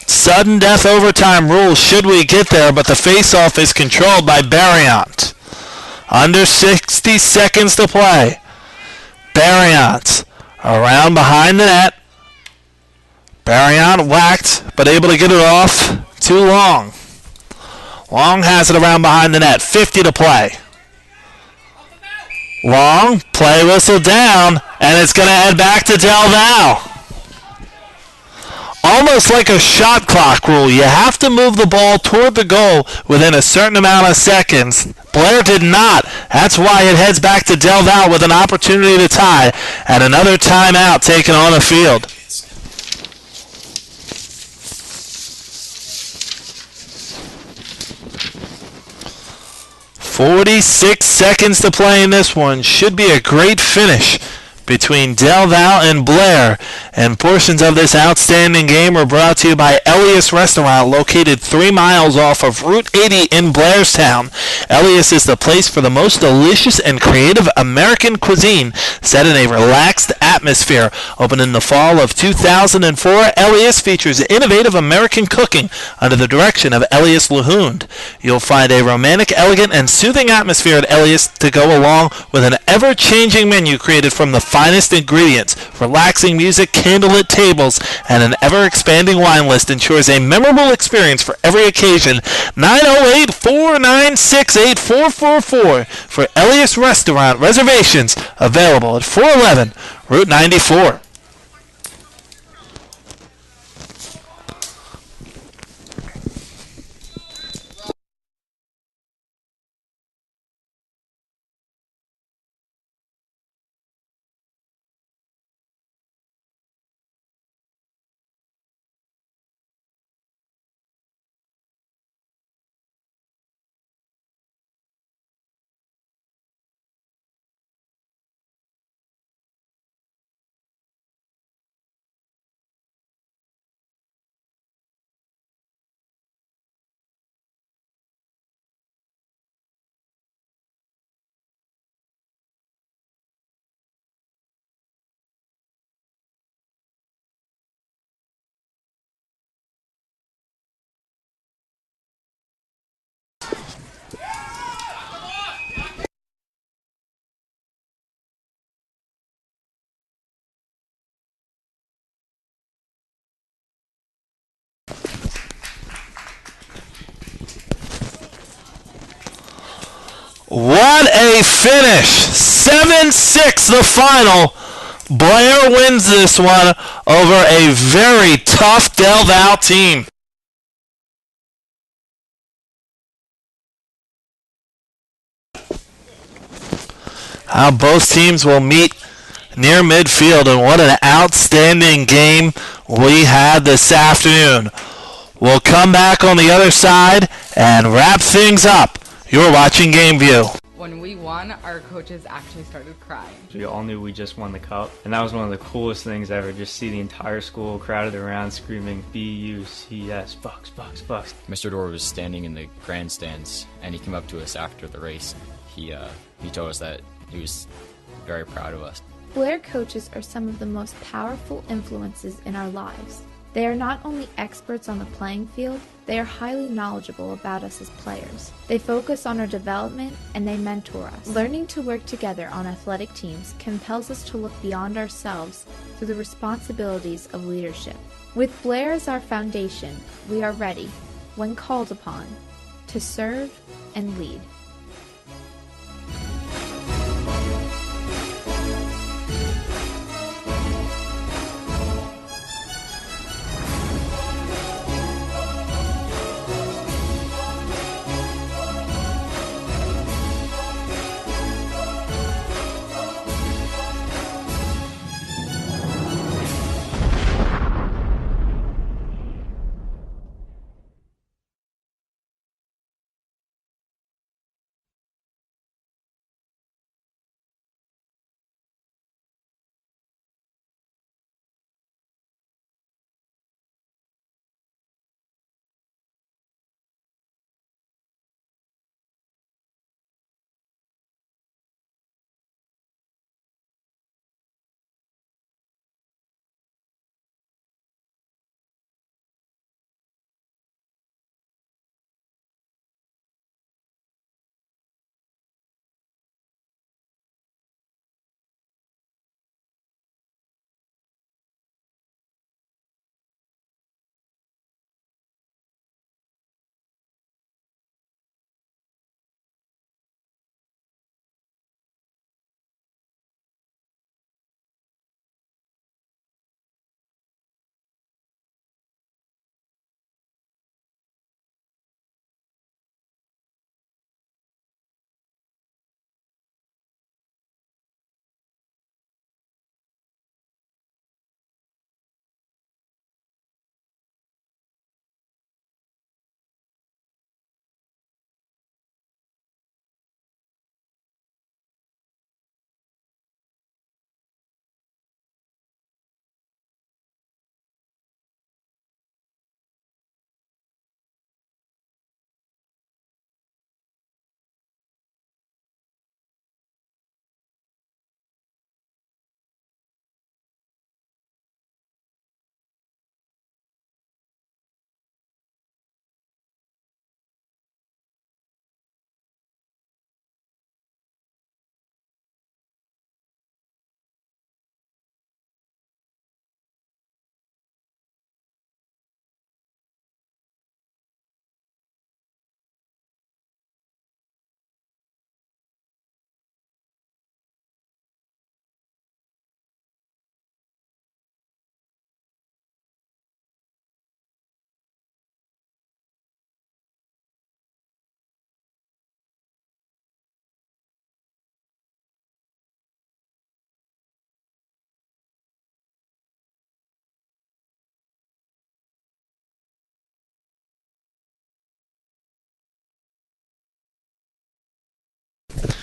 [SPEAKER 1] Sudden death overtime rules should we get there, but the face-off is controlled by Barriant. Under 60 seconds to play. Barriant around behind the net. Barriant whacked, but able to get it off too Long. Long has it around behind the net. 50 to play. Long, play whistle down, and it's going to head back to Del Val. Almost like a shot clock rule. You have to move the ball toward the goal within a certain amount of seconds. Blair did not. That's why it heads back to Del Val with an opportunity to tie and another timeout taken on the field. .46 seconds to play in this one. Should be a great finish between Del Val and Blair, and portions of this outstanding game are brought to you by Elias Restaurant, located 3 miles off of Route 80 in Blairstown. Elias is the place for the most delicious and creative American cuisine set in a relaxed atmosphere. Opened in the fall of 2004, Elias features innovative American cooking under the direction of Elias Lahund. You'll find a romantic, elegant, and soothing atmosphere at Elias to go along with an ever-changing menu created from the finest ingredients. Relaxing music, candlelit tables, and an ever-expanding wine list ensures a memorable experience for every occasion. 908-496-8444 for Elias Restaurant. Reservations available at 411 Route 94. What a finish! 7-6 the final. Blair wins this one over a very tough Del Val team. Both teams will meet near midfield, and what an outstanding game we had this afternoon. We'll come back on the other side and wrap things up. You're watching Game View.
[SPEAKER 17] When we won, our coaches actually started crying.
[SPEAKER 9] We all knew we just won the cup, and that was one of the coolest things ever, just see the entire school crowded around screaming BUCS, Bucks, Bucks, Bucks.
[SPEAKER 4] Mr. Dorr was standing in the grandstands, and he came up to us after the race. He told us that he was very proud of us.
[SPEAKER 10] Blair coaches are some of the most powerful influences in our lives. They are not only experts on the playing field, they are highly knowledgeable about us as players. They focus on our development and they mentor us. Learning to work together on athletic teams compels us to look beyond ourselves through the responsibilities of leadership. With Blair as our foundation, we are ready, when called upon, to serve and lead.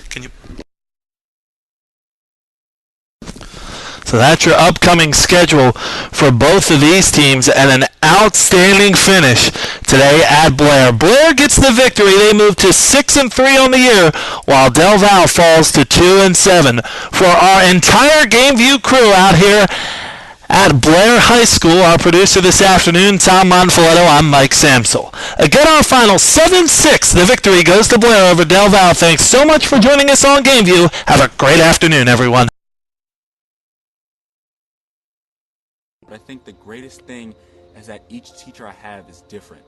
[SPEAKER 1] Can you? So that's your upcoming schedule for both of these teams, and an outstanding finish today at Blair. Blair gets the victory. They move to 6-3 on the year, while Del Val falls to 2-7. For our entire Game View crew out here at Blair High School, our producer this afternoon, Tom Monfiletto, I'm Mike Samsel. Again, our final 7-6. The victory goes to Blair over Del Val. Thanks so much for joining us on Game View. Have a great afternoon, everyone.
[SPEAKER 15] But I think the greatest thing is that each teacher I have is different.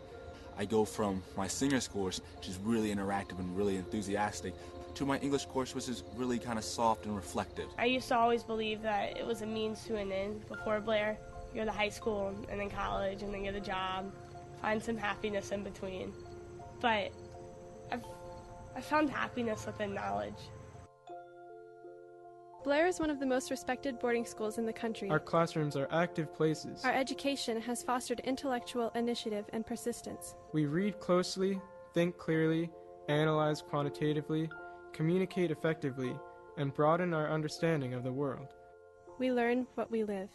[SPEAKER 15] I go from my Singers course, which is really interactive and really enthusiastic, to my English course, which is really kind of soft and reflective.
[SPEAKER 24] I used to always believe that it was a means to an end before Blair. You go to high school and then college and then get a job, find some happiness in between. But I found happiness within knowledge.
[SPEAKER 14] Blair is one of the most respected boarding schools in the country.
[SPEAKER 5] Our classrooms are active places.
[SPEAKER 14] Our education has fostered intellectual initiative and persistence.
[SPEAKER 5] We read closely, think clearly, analyze quantitatively, communicate effectively, and broaden our understanding of the world.
[SPEAKER 14] We learn what we live.